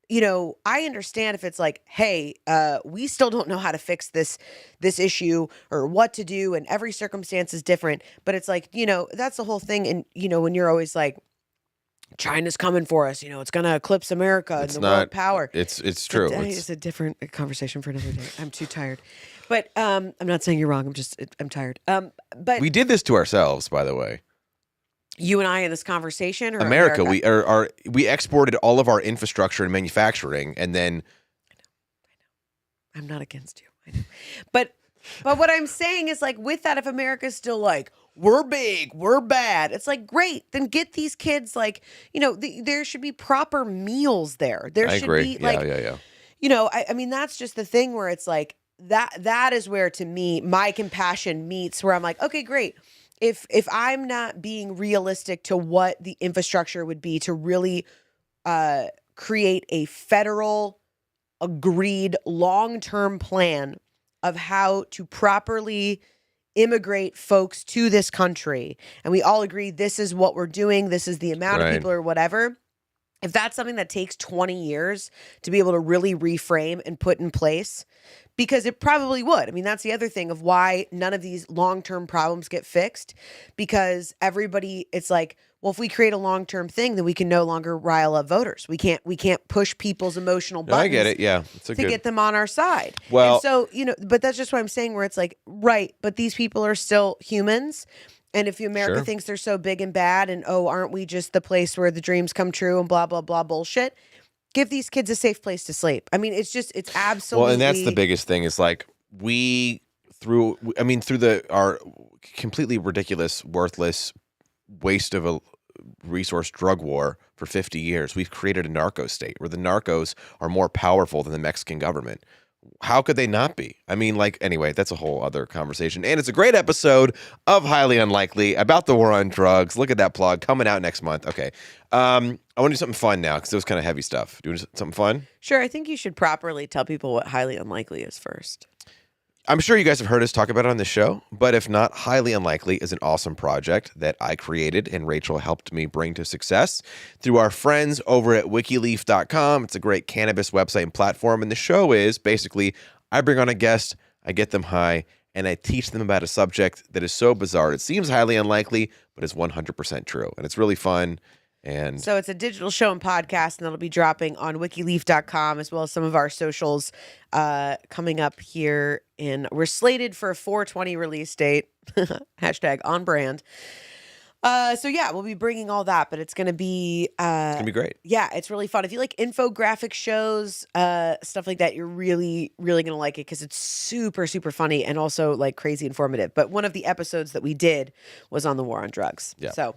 I understand if it's like, hey, we still don't know how to fix this issue or what to do, and every circumstance is different. But it's like, that's the whole thing. And, when you're always like, China's coming for us, it's going to eclipse America and the world power. It's true. It's a different conversation for another day. I'm too tired. But I'm not saying you're wrong. I'm tired. But we did this to ourselves, by the way. You and I in this conversation, or America? We exported all of our infrastructure and manufacturing, and then I know. I'm not against you. I know. But what I'm saying is, like, with that, if America's still like, we're big, we're bad, it's like, great, then get these kids, like, there should be proper meals there. I agree. Be like, I mean, that's just the thing where it's like, that is where, to me, my compassion meets where I'm like, okay, great. If I'm not being realistic to what the infrastructure would be to really create a federal agreed long-term plan of how to properly immigrate folks to this country, and we all agree this is what we're doing, this is the amount of people or whatever, if that's something that takes 20 years to be able to really reframe and put in place, because it probably would. I mean, that's the other thing of why none of these long-term problems get fixed, because everybody, it's like, well, if we create a long-term thing, then we can no longer rile up voters. We can't push people's emotional buttons. I get it. Yeah. Get them on our side. Well, and so, but that's just what I'm saying, where it's like, right, but these people are still humans. And if America thinks they're so big and bad and, aren't we just the place where the dreams come true and blah, blah, blah bullshit, give these kids a safe place to sleep. I mean, it's absolutely. Well, and that's the biggest thing is like through our completely ridiculous, worthless waste of a resource drug war for 50 years, we've created a narco state where the narcos are more powerful than the Mexican government. How could they not be? I mean, like, anyway, that's a whole other conversation. And it's a great episode of Highly Unlikely about the war on drugs. Look at that plug coming out next month. Okay. I want to do something fun now because it was kind of heavy stuff. Doing something fun? Sure. I think you should properly tell people what Highly Unlikely is first. I'm sure you guys have heard us talk about it on this show, but if not, Highly Unlikely is an awesome project that I created and Rachel helped me bring to success through our friends over at wikileaf.com. It's a great cannabis website and platform, and the show is basically I bring on a guest, I get them high, and I teach them about a subject that is so bizarre. It seems highly unlikely, but it's 100% true, and it's really fun. And so it's a digital show and podcast, and it'll be dropping on wikileaf.com as well as some of our socials coming up here. We're slated for a 4/20 release date, hashtag on brand. So yeah, we'll be bringing all that, but it's going to be it's gonna be great. Yeah, it's really fun. If you like infographic shows, stuff like that, you're really, really going to like it because it's super, super funny and also like crazy informative. But one of the episodes that we did was on the war on drugs. Yeah. So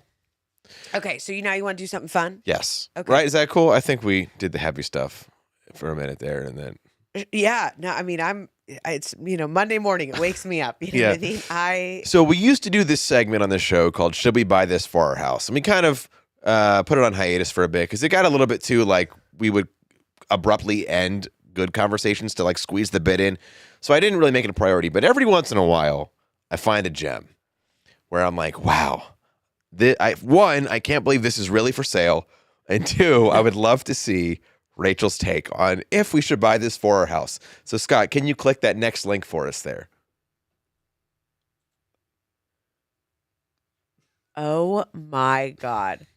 Okay, so now you want to do something fun? Yes. Okay. Right? Is that cool? I think we did the heavy stuff for a minute there, and then Yeah. No, I mean, it's, Monday morning, it wakes me up. You know what I mean? So we used to do this segment on the show called "Should We Buy This for Our House?" and we kind of put it on hiatus for a bit because it got a little bit too like we would abruptly end good conversations to like squeeze the bit in. So I didn't really make it a priority. But every once in a while, I find a gem where I'm like, wow. One, I can't believe this is really for sale. And two, I would love to see Rachel's take on if we should buy this for our house. So, Scott, can you click that next link for us there? Oh, my God.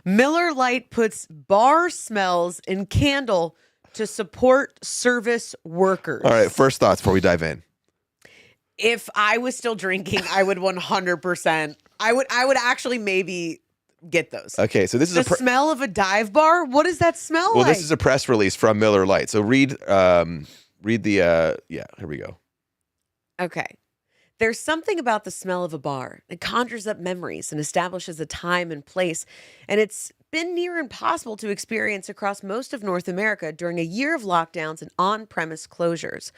Miller Lite puts bar smells in candle to support service workers. All right, first thoughts before we dive in. If I was still drinking, I would 100%. I would actually maybe get those. Okay, so this is the smell of a dive bar. What does that smell like? Well, this is a press release from Miller Lite. So read the here we go. Okay. There's something about the smell of a bar. It conjures up memories and establishes a time and place. And it's been near impossible to experience across most of North America during a year of lockdowns and on-premise closures.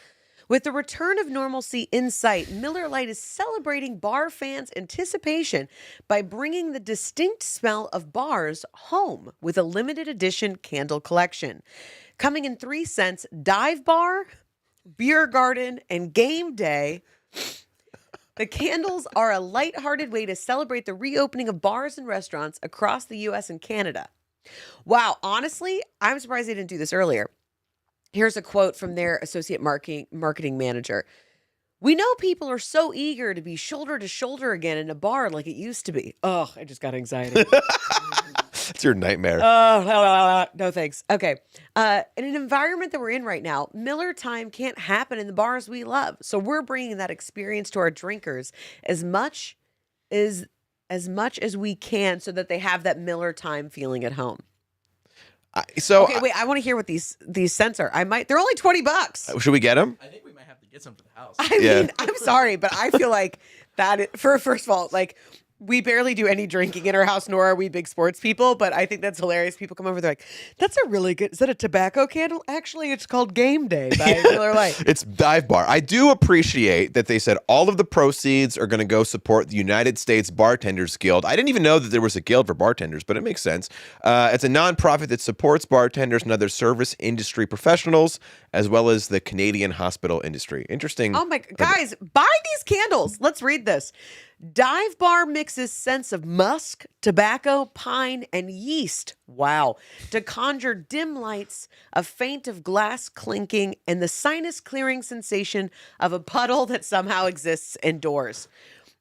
With the return of normalcy in sight, Miller Lite is celebrating bar fans' anticipation by bringing the distinct smell of bars home with a limited edition candle collection. Coming in 3 scents: Dive Bar, Beer Garden, and Game Day. The candles are a lighthearted way to celebrate the reopening of bars and restaurants across the U.S. and Canada. Wow, honestly, I'm surprised they didn't do this earlier. Here's a quote from their associate marketing manager. "We know people are so eager to be shoulder to shoulder again in a bar like it used to be." Oh, I just got anxiety. It's your nightmare. Oh, no thanks. Okay. In an environment that we're in right now, Miller time can't happen in the bars we love. So we're bringing that experience to our drinkers as much as we can so that they have that Miller time feeling at home. Okay, wait, I want to hear what these scents are. They're only $20. Should we get them? I think we might have to get some for the house. I mean, I'm sorry, but I feel like first of all, like, we barely do any drinking in our house, nor are we big sports people, but I think that's hilarious. People come over, they're like, that's a really good, is that a tobacco candle? Actually, it's called Game Day by Miller Lite. It's Dive Bar. I do appreciate that they said all of the proceeds are going to go support the United States Bartenders Guild. I didn't even know that there was a guild for bartenders, but it makes sense. It's a nonprofit that supports bartenders and other service industry professionals, as well as the Canadian hospital industry. Interesting. Oh my, guys, buy these candles. Let's read this. Dive Bar mixes scents of musk, tobacco, pine, and yeast. Wow. To conjure dim lights, a feint of glass clinking, and the sinus clearing sensation of a puddle that somehow exists indoors.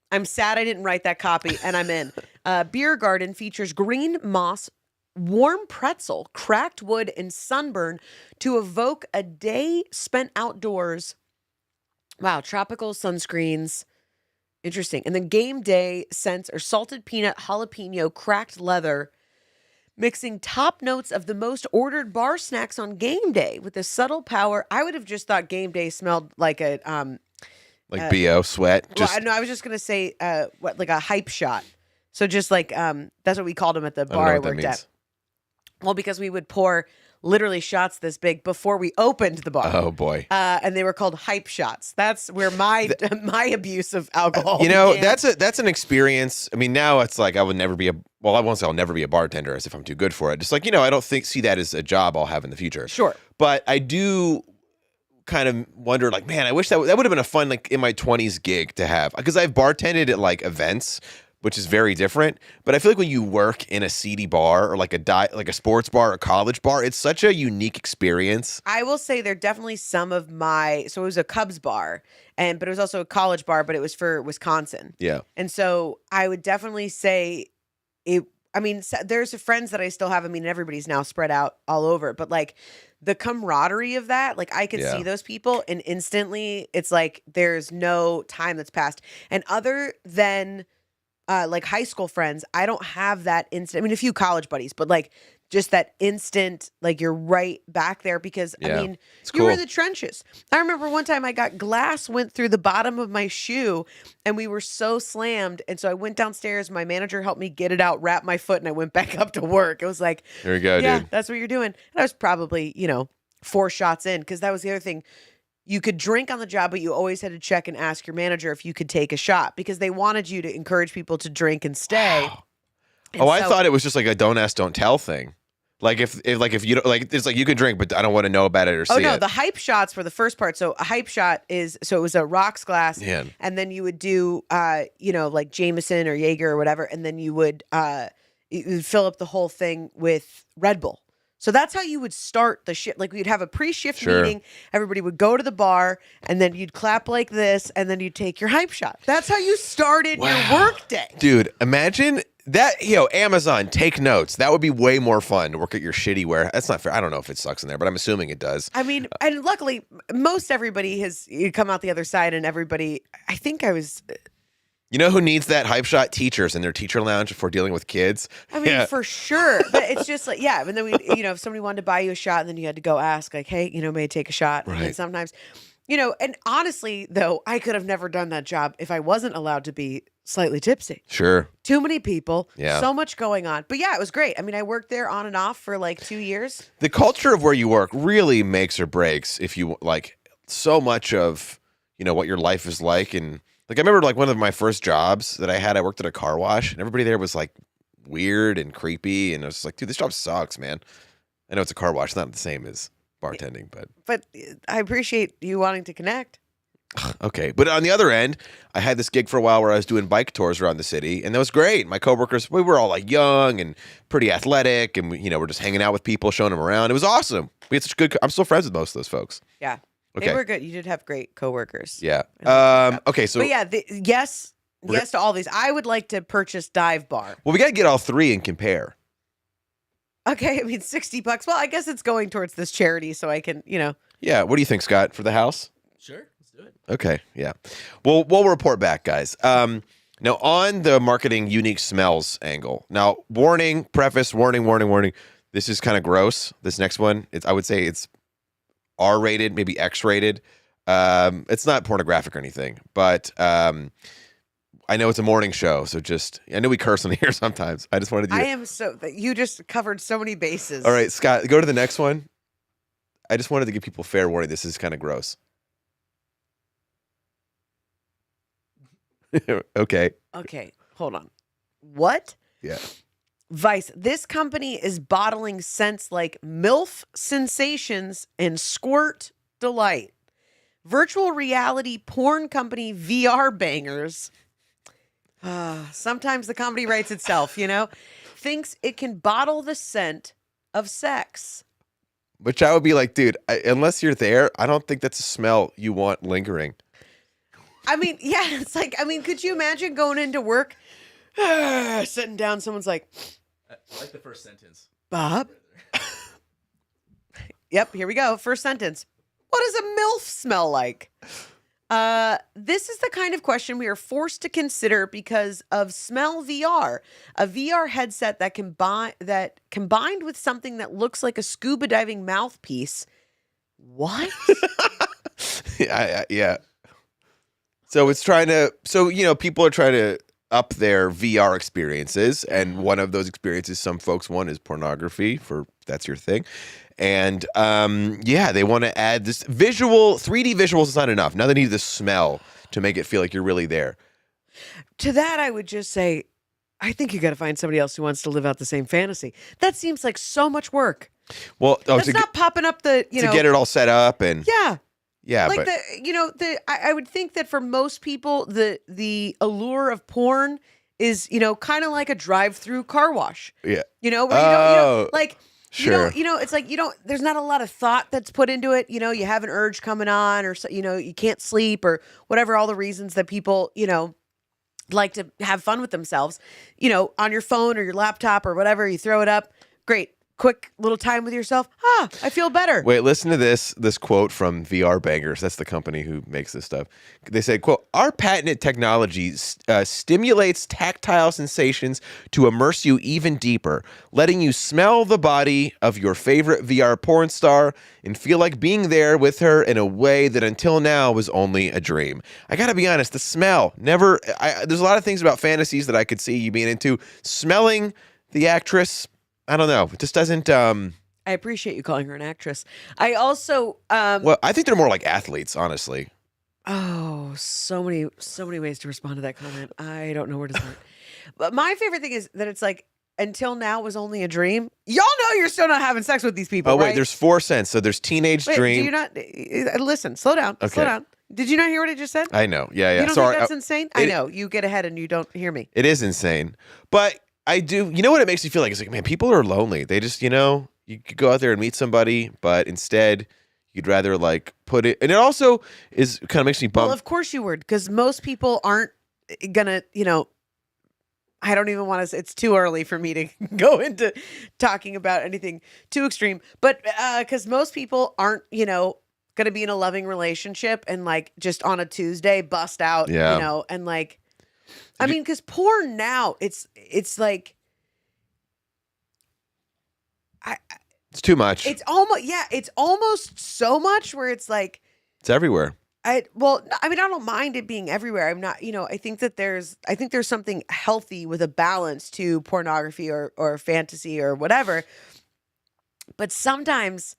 I'm sad I didn't write that copy, and I'm in. Beer Garden features green moss, warm pretzel, cracked wood, and sunburn to evoke a day spent outdoors. Wow. Tropical sunscreens. Interesting. And then Game Day scents are salted peanut, jalapeno, cracked leather, mixing top notes of the most ordered bar snacks on Game Day with a subtle power. I would have just thought Game Day smelled like a BO sweat. Well, no, I was just gonna say like a hype shot. So just like that's what we called them at the bar I worked at. Well, because we would pour literally shots this big before we opened the bar. Oh boy. And they were called hype shots. That's where my abuse of alcohol began. That's an experience. I mean, now it's like I won't say I'll never be a bartender as if I'm too good for it. Just like, I don't see that as a job I'll have in the future. Sure. But I do kind of wonder, like, man, I wish that would have been a fun, like, in my 20s gig to have, because I've bartended at like events, which is very different. But I feel like when you work in a seedy bar or like a sports bar or college bar, it's such a unique experience. I will say there are definitely some of so it was a Cubs bar, but it was also a college bar, but it was for Wisconsin. Yeah. And so I would definitely say there's friends that I still have. I mean, everybody's now spread out all over, but like the camaraderie of that, like I could see those people and instantly it's like there's no time that's passed. And other than like high school friends, I don't have that instant. I mean, a few college buddies, but like just that instant, like you're right back there because I mean, you were in the trenches. I remember one time I got glass went through the bottom of my shoe and we were so slammed. And so I went downstairs. My manager helped me get it out, wrap my foot, and I went back up to work. It was like, there you go, dude. That's what you're doing. And I was probably, 4 shots in because that was the other thing. You could drink on the job, but you always had to check and ask your manager if you could take a shot because they wanted you to encourage people to drink and stay. Wow. I thought it was just like a don't ask, don't tell thing. Like if you don't like, it's like you can drink, but I don't want to know about it or see it. Oh no, the hype shots were the first part. So a hype shot it was a rocks glass, and then you would do, like Jameson or Jaeger or whatever, and then you would fill up the whole thing with Red Bull. So that's how you would start the shift. Like we'd have a pre-shift meeting. Everybody would go to the bar, and then you'd clap like this, and then you'd take your hype shot. That's how you started your work day. Dude, imagine that. Amazon, take notes. That would be way more fun to work at your shitty warehouse. That's not fair. I don't know if it sucks in there, but I'm assuming it does. I mean, and luckily, most everybody has come out the other side, and everybody. I think I was. You know who needs that hype shot? Teachers in their teacher lounge for dealing with kids. I mean, for sure. But it's just like, and then if somebody wanted to buy you a shot, and then you had to go ask, like, hey, may I take a shot? Right. And sometimes, and honestly, though, I could have never done that job if I wasn't allowed to be slightly tipsy. Sure. Too many people. Yeah. So much going on. But it was great. I mean, I worked there on and off for like 2 years. The culture of where you work really makes or breaks if you like so much of, what your life is like. And like, I remember like one of my first jobs that I worked at a car wash and everybody there was like weird and creepy. And I was like, dude, this job sucks, man. I know it's a car wash. It's not the same as bartending, but I appreciate you wanting to connect. Okay. But on the other end, I had this gig for a while where I was doing bike tours around the city, and that was great. My coworkers, we were all like young and pretty athletic, and we're just hanging out with people, showing them around. It was awesome. We had such good. I'm still friends with most of those folks. Yeah. Okay. They were good. You did have great coworkers. Yeah. Okay. So. But yes to all these. I would like to purchase Dive Bar. Well, we got to get all three and compare. Okay. I mean, $60. Well, I guess it's going towards this charity, so I can, Yeah. What do you think, Scott, for the house? Sure. Let's do it. Okay. Yeah. We'll report back, guys. Now, on the marketing unique smells angle. Now, warning. This is kind of gross. This next one, I would say it's R-rated, maybe X-rated. It's not pornographic or anything, but I know it's a morning show, so I know we curse on here sometimes. I just wanted to. You just covered so many bases. All right, Scott, go to the next one. I just wanted to give people fair warning. This is kind of gross. Okay. Okay, hold on. What? Yeah. Vice. This company is bottling scents like Milf Sensations and Squirt Delight. Virtual reality porn company VR Bangers. Sometimes the comedy writes itself, thinks it can bottle the scent of sex. Which I would be like, dude, unless you're there, I don't think that's a smell you want lingering. I mean, it's like, could you imagine going into work, sitting down, someone's like, I like the first sentence. Bob? Yep, here we go. First sentence. What does a MILF smell like? This is the kind of question we are forced to consider because of Smell VR, a VR headset that combined with something that looks like a scuba diving mouthpiece. What? Yeah. So people are trying to up their VR experiences, and one of those experiences some folks want is pornography, for that's your thing. And they want to add this 3D visuals is not enough. Now they need the smell to make it feel like you're really there. To that, I would just say, I think you got to find somebody else who wants to live out the same fantasy. That seems like so much work. Well, that's not popping up to get it all set up and yeah, like I would think that for most people, the allure of porn is kind of like a drive-through car wash. Yeah, where sure. It's like there's not a lot of thought that's put into it. You have an urge coming on, or you can't sleep, or whatever. All the reasons that people like to have fun with themselves. On your phone or your laptop or whatever, you throw it up. Great. quick little time with yourself. I feel better. Wait, listen to this quote from VR Bangers. That's the company who makes this stuff. They said, quote, "Our patented technology stimulates tactile sensations to immerse you even deeper, letting you smell the body of your favorite VR porn star and feel like being there with her in a way that until now was only a dream." I gotta be honest, the smell, never, there's a lot of things about fantasies that I could see you being into. Smelling the actress, I don't know. It just doesn't. I appreciate you calling her an actress. I also. Well, I think they're more like athletes, honestly. Oh, so many ways to respond to that comment. I don't know where to start. But my favorite thing is that it's like, until now was only a dream. Y'all know you're still not having sex with these people. Oh wait, right? there's 4 cents. So there's teenage dream. Do you not listen? Slow down. Okay. Slow down. Did you not hear what I just said? I know. Yeah. You don't Sorry. think that's insane? I know. You get ahead and you don't hear me. It is insane, but I do. You know what it makes me feel like? It's like, man, people are lonely. They just, you could go out there and meet somebody, but instead you'd rather like put it. And it also is kind of makes me bummed. Well, of course you would, because most people aren't gonna, I don't even want to say, it's too early for me to go into talking about anything too extreme, but because most people aren't, going to be in a loving relationship and like just on a Tuesday bust out, and like, I mean, because porn now, it's like, it's too much. It's almost so much where it's like, it's everywhere. I don't mind it being everywhere. I'm not, I think there's something healthy with a balance to pornography or fantasy or whatever. But sometimes,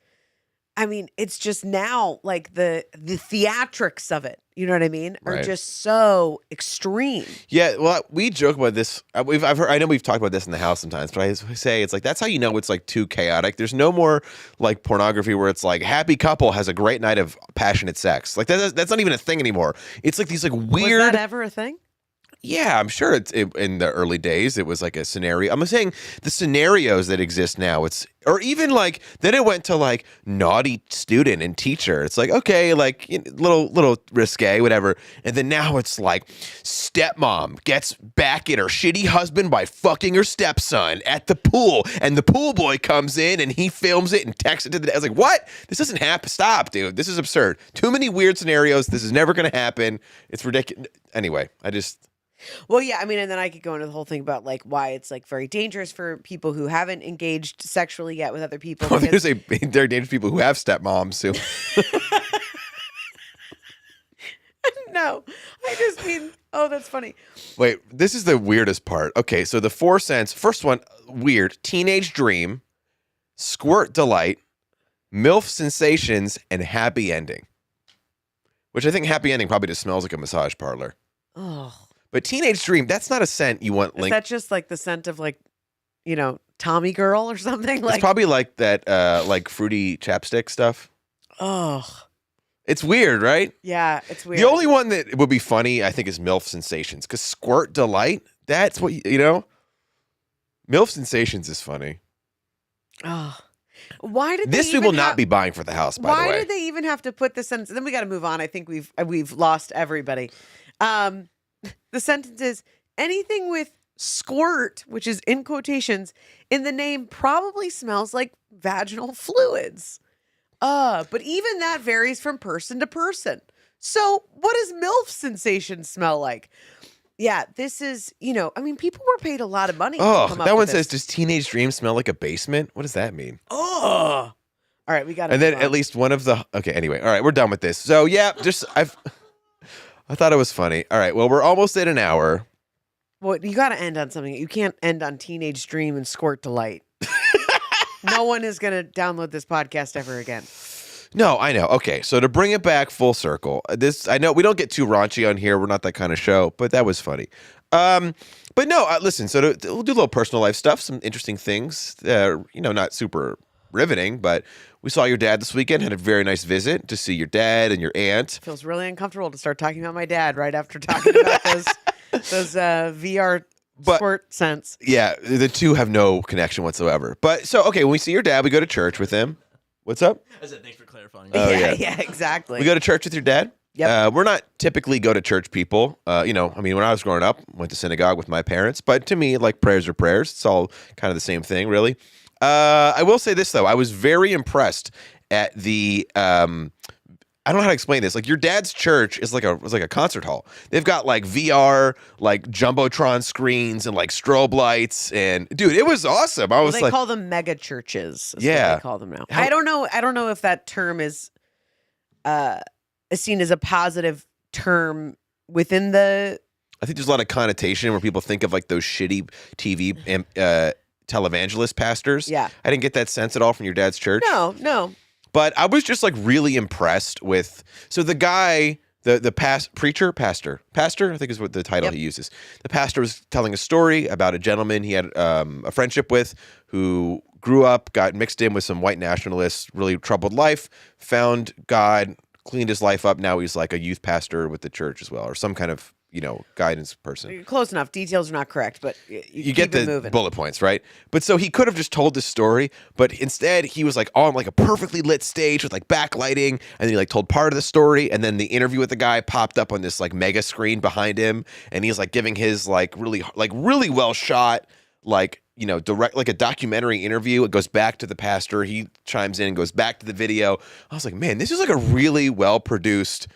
I mean, it's just now like the theatrics of it, you know what I mean, are just so extreme. Yeah, well, we joke about this. I know we've talked about this in the house sometimes, but I say it's like that's how you know it's like too chaotic. There's no more like pornography where it's like happy couple has a great night of passionate sex. Like that's not even a thing anymore. It's like these like weird. Was that ever a thing? Yeah, I'm sure in the early days it was like a scenario. I'm saying the scenarios that exist now, or even like then it went to like naughty student and teacher. It's like, okay, like little risque, whatever. And then now it's like stepmom gets back at her shitty husband by fucking her stepson at the pool, and the pool boy comes in and he films it and texts it to the. I was like, what? This doesn't happen. Stop, dude. This is absurd. Too many weird scenarios. This is never gonna happen. It's ridiculous. Anyway, Well, yeah, I mean, and then I could go into the whole thing about like why it's like very dangerous for people who haven't engaged sexually yet with other people. There are dangerous people who have stepmoms too. No, I just mean, oh, that's funny. Wait, this is the weirdest part. Okay, so the 4 cents. First one, weird. Teenage dream, squirt delight, MILF sensations, and happy ending. Which I think happy ending probably just smells like a massage parlor. Oh. But teenage dream, that's not a scent you want. Is that just like the scent of like, Tommy Girl or something? It's probably like that, like fruity chapstick stuff. Oh, it's weird, right? Yeah, it's weird. The only one that would be funny, I think, is MILF sensations. Because squirt delight, that's what MILF sensations is funny. Oh, why did this we will not be buying for the house? By the way, why did they even have to put this sentence? Then we got to move on. I think we've lost everybody. The sentence is anything with squirt, which is in quotations, in the name probably smells like vaginal fluids. But even that varies from person to person. So what does MILF sensation smell like? Yeah, this is, people were paid a lot of money. Oh, to come up that with one this. says, does teenage dream smell like a basement? What does that mean? Oh, all right, we got it. And then at least one of the, okay, anyway, all right, we're done with this. So yeah, I thought it was funny. All right, well, we're almost at an hour. Well, you got to end on something. You can't end on teenage dream and squirt delight. No one is going to download this podcast ever again. No, I know. Okay, so to bring it back full circle, I know we don't get too raunchy on here. We're not that kind of show, but that was funny. But no, listen. So we'll do a little personal life stuff, some interesting things. Not super riveting, but we saw your dad this weekend. Had a very nice visit to see your dad and your aunt. Feels really uncomfortable to start talking about my dad right after talking about those VR sport scents. Yeah, the two have no connection whatsoever. But so okay, when we see your dad, we go to church with him. What's up? I said thanks for clarifying. Oh, yeah, exactly. We go to church with your dad. Yep. We're not typically go to church people. When I was growing up, went to synagogue with my parents. But to me, like prayers are prayers. It's all kind of the same thing, really. I will say this though, I was very impressed at the. I don't know how to explain this. Like your dad's church is like a concert hall. They've got like VR, like jumbotron screens and like strobe lights, and dude, it was awesome. I was they like, call them mega churches. Is Yeah. what they call them now. I don't know if that term is seen as a positive term within the. I think there's a lot of connotation where people think of like those shitty TV televangelist pastors. Yeah. I didn't get that sense at all from your dad's church. No. But I was just like really impressed with the guy, the pastor, I think is what the title he uses. The pastor was telling a story about a gentleman he had a friendship with who grew up, got mixed in with some white nationalists, really troubled life, found God, cleaned his life up. Now he's like a youth pastor with the church as well, or some kind of guidance person. Close enough. Details are not correct, but you get the bullet points, right? But so he could have just told this story, but instead he was like on like a perfectly lit stage with like backlighting, and then he like told part of the story, and then the interview with the guy popped up on this like mega screen behind him, and he's like giving his like really well shot direct like a documentary interview. It goes back to the pastor, he chimes in and goes back to the video. I was like, man, this is like a really well produced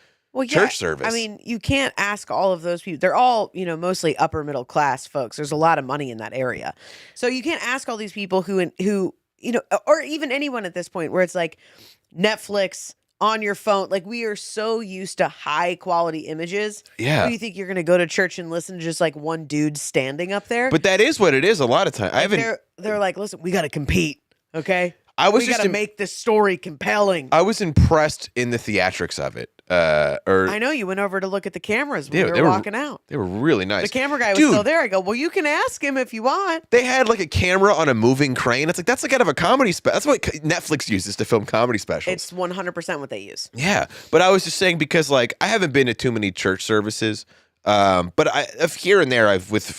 church service. I mean, you can't ask all of those people. They're all, mostly upper middle class folks. There's a lot of money in that area. So you can't ask all these people who, or even anyone at this point where it's like Netflix on your phone. Like we are so used to high quality images. Yeah. Do you think you're going to go to church and listen to just like one dude standing up there? But that is what it is a lot of times. They're like, listen, we got to compete. Okay. We got to make this story compelling. I was impressed in the theatrics of it. I know you went over to look at the cameras when we were walking out. They were really nice. The camera guy was still there. I go, well, you can ask him if you want. They had like a camera on a moving crane. It's like that's like out of a comedy special. That's what Netflix uses to film comedy specials. It's 100% what they use. Yeah, but I was just saying because like I haven't been to too many church services. But here and there, I've with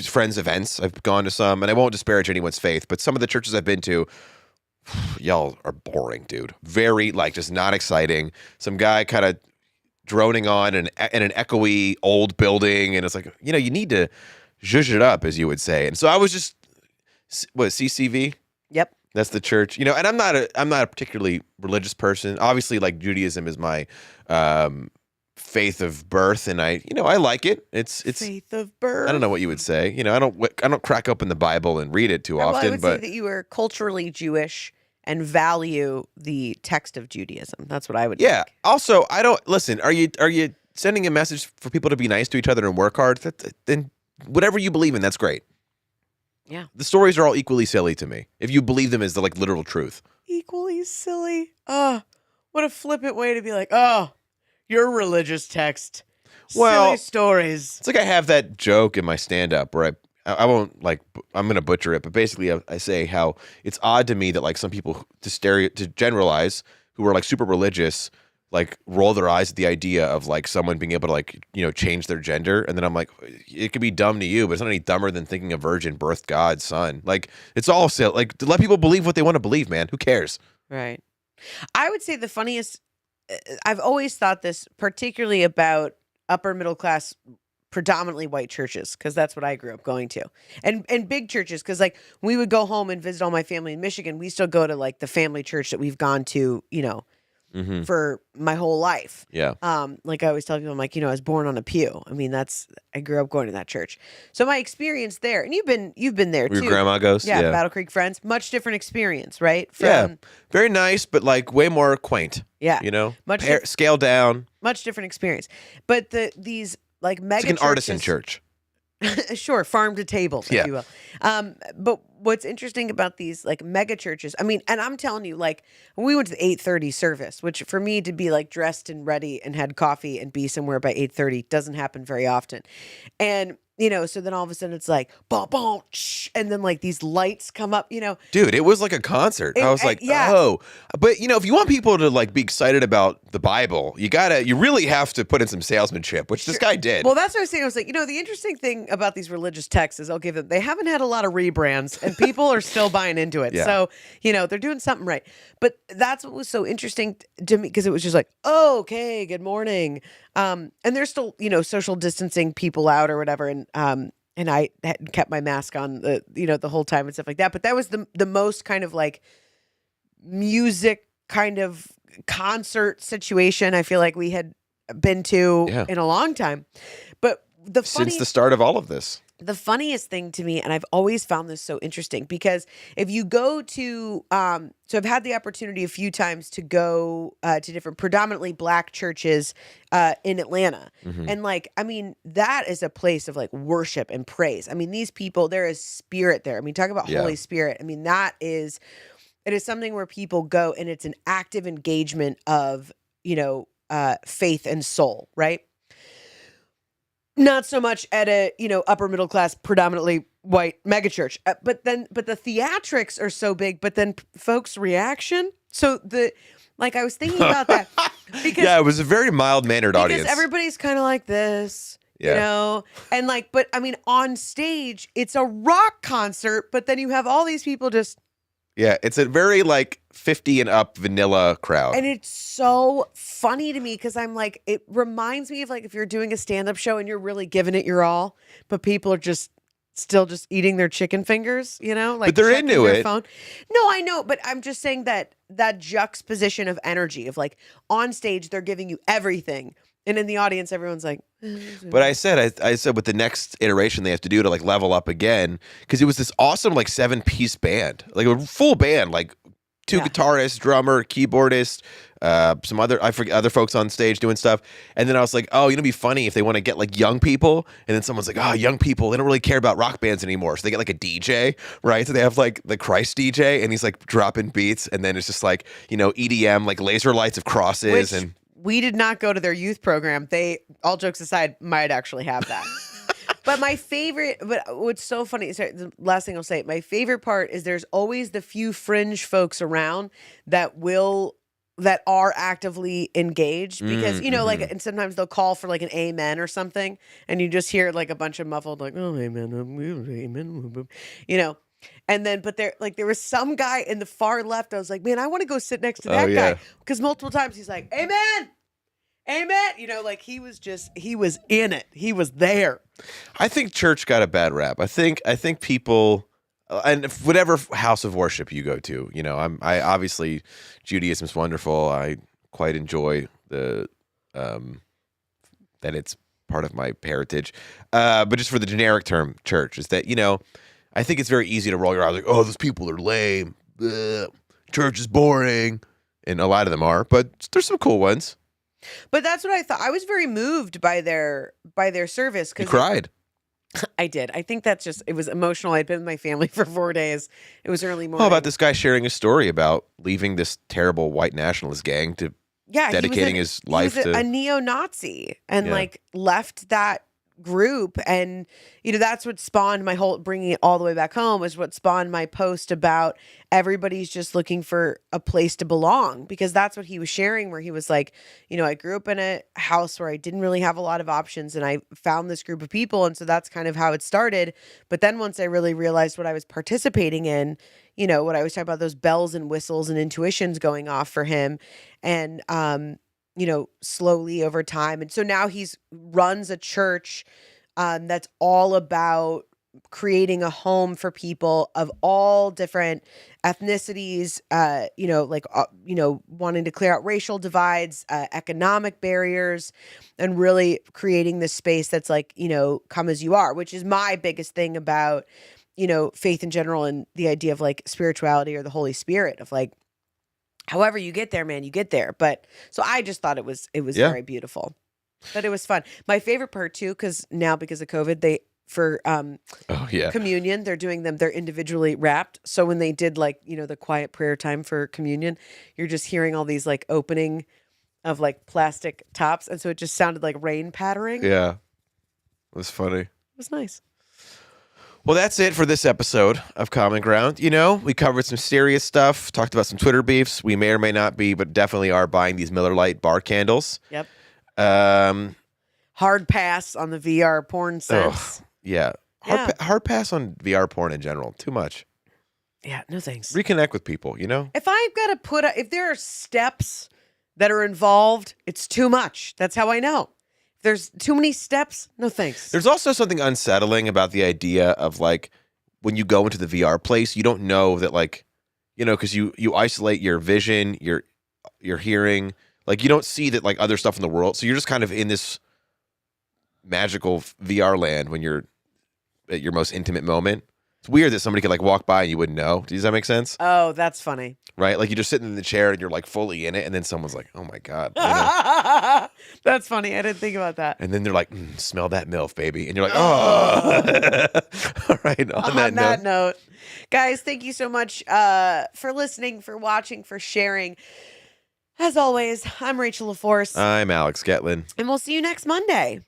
friends' events, I've gone to some, and I won't disparage anyone's faith, but some of the churches I've been to. Y'all are boring, dude. Very just not exciting. Some guy kind of droning on in an echoey old building, and it's like you need to zhuzh it up, as you would say. And so I was just CCV. Yep, that's the church. And I'm not a particularly religious person. Obviously, like Judaism is my faith of birth, and I like it. It's faith of birth. I don't know what you would say. I don't crack open the Bible and read it too often. I would say that you are culturally Jewish and value the text of Judaism. That's what I would think. Also, I don't listen. Are you sending a message for people to be nice to each other and work hard? Then whatever you believe in, that's great. Yeah. The stories are all equally silly to me if you believe them as the literal truth. Equally silly. Oh, what a flippant way to be like, oh, your religious text. Silly stories. It's like I have that joke in my stand-up where I won't I'm going to butcher it, but basically I say how it's odd to me that like some people to generalize who are like super religious, like roll their eyes at the idea of like someone being able to change their gender. And then I'm like, it could be dumb to you, but it's not any dumber than thinking a virgin birthed God's son. Like it's all to let people believe what they want to believe, man. Who cares? Right. I would say the funniest, I've always thought this particularly about upper middle class predominantly white churches, because that's what I grew up going to, and big churches, because like we would go home and visit all my family in Michigan. We still go to like the family church that we've gone to, for my whole life. Yeah. Like I always tell people, I'm like, I was born on a pew. I mean, I grew up going to that church. So my experience there, and you've been there too. Your grandma goes. Yeah, Battle Creek Friends, much different experience, right? Very nice, but like way more quaint. Yeah. Scale down. Much different experience. But these like mega it's like an artisan church. Sure, farm to table, if you will. But what's interesting about these like mega churches, I mean, and I'm telling you, like when we went to the 8:30 service, which for me to be like dressed and ready and had coffee and be somewhere by 8:30 doesn't happen very often. And so then all of a sudden it's like, boom, boom, shh, and then like these lights come up, Dude, it was like a concert. I was like, oh. But, if you want people to like be excited about the Bible, you really have to put in some salesmanship, which this guy did. Well, that's what I was saying. I was like, the interesting thing about these religious texts is they haven't had a lot of rebrands and people are still buying into it. Yeah. So, they're doing something right. But that's what was so interesting to me, because it was just like, oh, okay, good morning. And there's still, social distancing people out or whatever. And and I had kept my mask on the whole time and stuff like that. But that was the most kind of like music kind of concert situation I feel like we had been to in a long time. But since the start of all of this. The funniest thing to me, and I've always found this so interesting, because if you go to, so I've had the opportunity a few times to go to different predominantly Black churches in Atlanta. And like, I mean, that is a place of like worship and praise. I mean, these people, there is spirit there. I mean, talk about Holy Spirit. I mean, it is something where people go and it's an active engagement of, faith and soul, right? Not so much at a, upper middle class, predominantly white megachurch. But the theatrics are so big, but then folks' reaction. So I was thinking about that. Because, it was a very mild-mannered audience. Because everybody's kind of like this, and like, but I mean, on stage, it's a rock concert, but then you have all these people just. Yeah, it's a very like 50 and up vanilla crowd. And it's so funny to me because I'm like, it reminds me of like if you're doing a stand-up show and you're really giving it your all, but people are still eating their chicken fingers, like but they're into it. Phone. No, I know, but I'm just saying that juxtaposition of energy of like on stage, they're giving you everything. And in the audience, everyone's like, but I said with the next iteration they have to do to like level up again, because it was this awesome like 7-piece band, like a full band, like 2 guitarists, drummer, keyboardist, some other folks on stage doing stuff. And then I was like, oh, it'd be funny if they want to get like young people. And then someone's like, oh, young people, they don't really care about rock bands anymore. So they get like a DJ, right? So they have like the Christ DJ and he's like dropping beats. And then it's just like, EDM, like laser lights of crosses. And we did not go to their youth program. They, all jokes aside, might actually have that. But what's so funny, sorry, the last thing I'll say, my favorite part is there's always the few fringe folks around that are actively engaged because, like, and sometimes they'll call for like an amen or something. And you just hear like a bunch of muffled, like, oh, amen, amen, And then, but there was some guy in the far left. I was like, man, I want to go sit next to that guy. Because multiple times he's like, amen. Amen. Like he was in it. He was there. I think church got a bad rap. I think people, and whatever house of worship you go to, I obviously Judaism's wonderful. I quite enjoy that it's part of my heritage. But just for the generic term, church is that, I think it's very easy to roll your eyes like, oh, those people are lame. Ugh. Church is boring. And a lot of them are, but there's some cool ones. But that's what I thought. I was very moved by their service. You cried. I did. I think it was emotional. I'd been with my family for 4 days. It was early morning. How about this guy sharing a story about leaving this terrible white nationalist gang to dedicating his life to a neo-Nazi and like left that group, and that's what spawned my whole bringing it all the way back home is what spawned my post about everybody's just looking for a place to belong, because that's what he was sharing, where he was like, I grew up in a house where I didn't really have a lot of options, and I found this group of people, and so that's kind of how it started. But then once I really realized what I was participating in, what I was talking about, those bells and whistles and intuitions going off for him, and slowly over time. And so now runs a church that's all about creating a home for people of all different ethnicities, wanting to clear out racial divides, economic barriers, and really creating this space that's like, come as you are, which is my biggest thing about, faith in general and the idea of like spirituality or the Holy Spirit of like, however you get there, man, you get there. But so I just thought it was very beautiful, but it was fun. My favorite part too, because now because of COVID, communion, they're individually wrapped. So when they did like, the quiet prayer time for communion, you're just hearing all these like opening of like plastic tops. And so it just sounded like rain pattering. Yeah. It was funny. It was nice. Well, that's it for this episode of Common Ground. We covered some serious stuff, talked about some Twitter beefs. We may or may not be, but definitely are buying these Miller Lite bar candles. Yep. Hard pass on the VR porn sense. Yeah. Hard pass on VR porn in general. Too much. Yeah, no thanks. Reconnect with people, If I've got to if there are steps that are involved, it's too much. That's how I know. If there's too many steps. No thanks. There's also something unsettling about the idea of like when you go into the VR place, you don't know that like, you know, because you isolate your vision, your hearing, like you don't see that like other stuff in the world. So you're just kind of in this magical VR land when you're at your most intimate moment. It's weird that somebody could like walk by and you wouldn't know. Does that make sense? Oh, that's funny. Right? Like you're just sitting in the chair and you're like fully in it, and then someone's like, "Oh my god!" You know? That's funny. I didn't think about that. And then they're like, "Smell that milf, baby," and you're like, "Oh." All right. On that note, guys, thank you so much for listening, for watching, for sharing. As always, I'm Rachel LaForce. I'm Alex Gettlin, and we'll see you next Monday.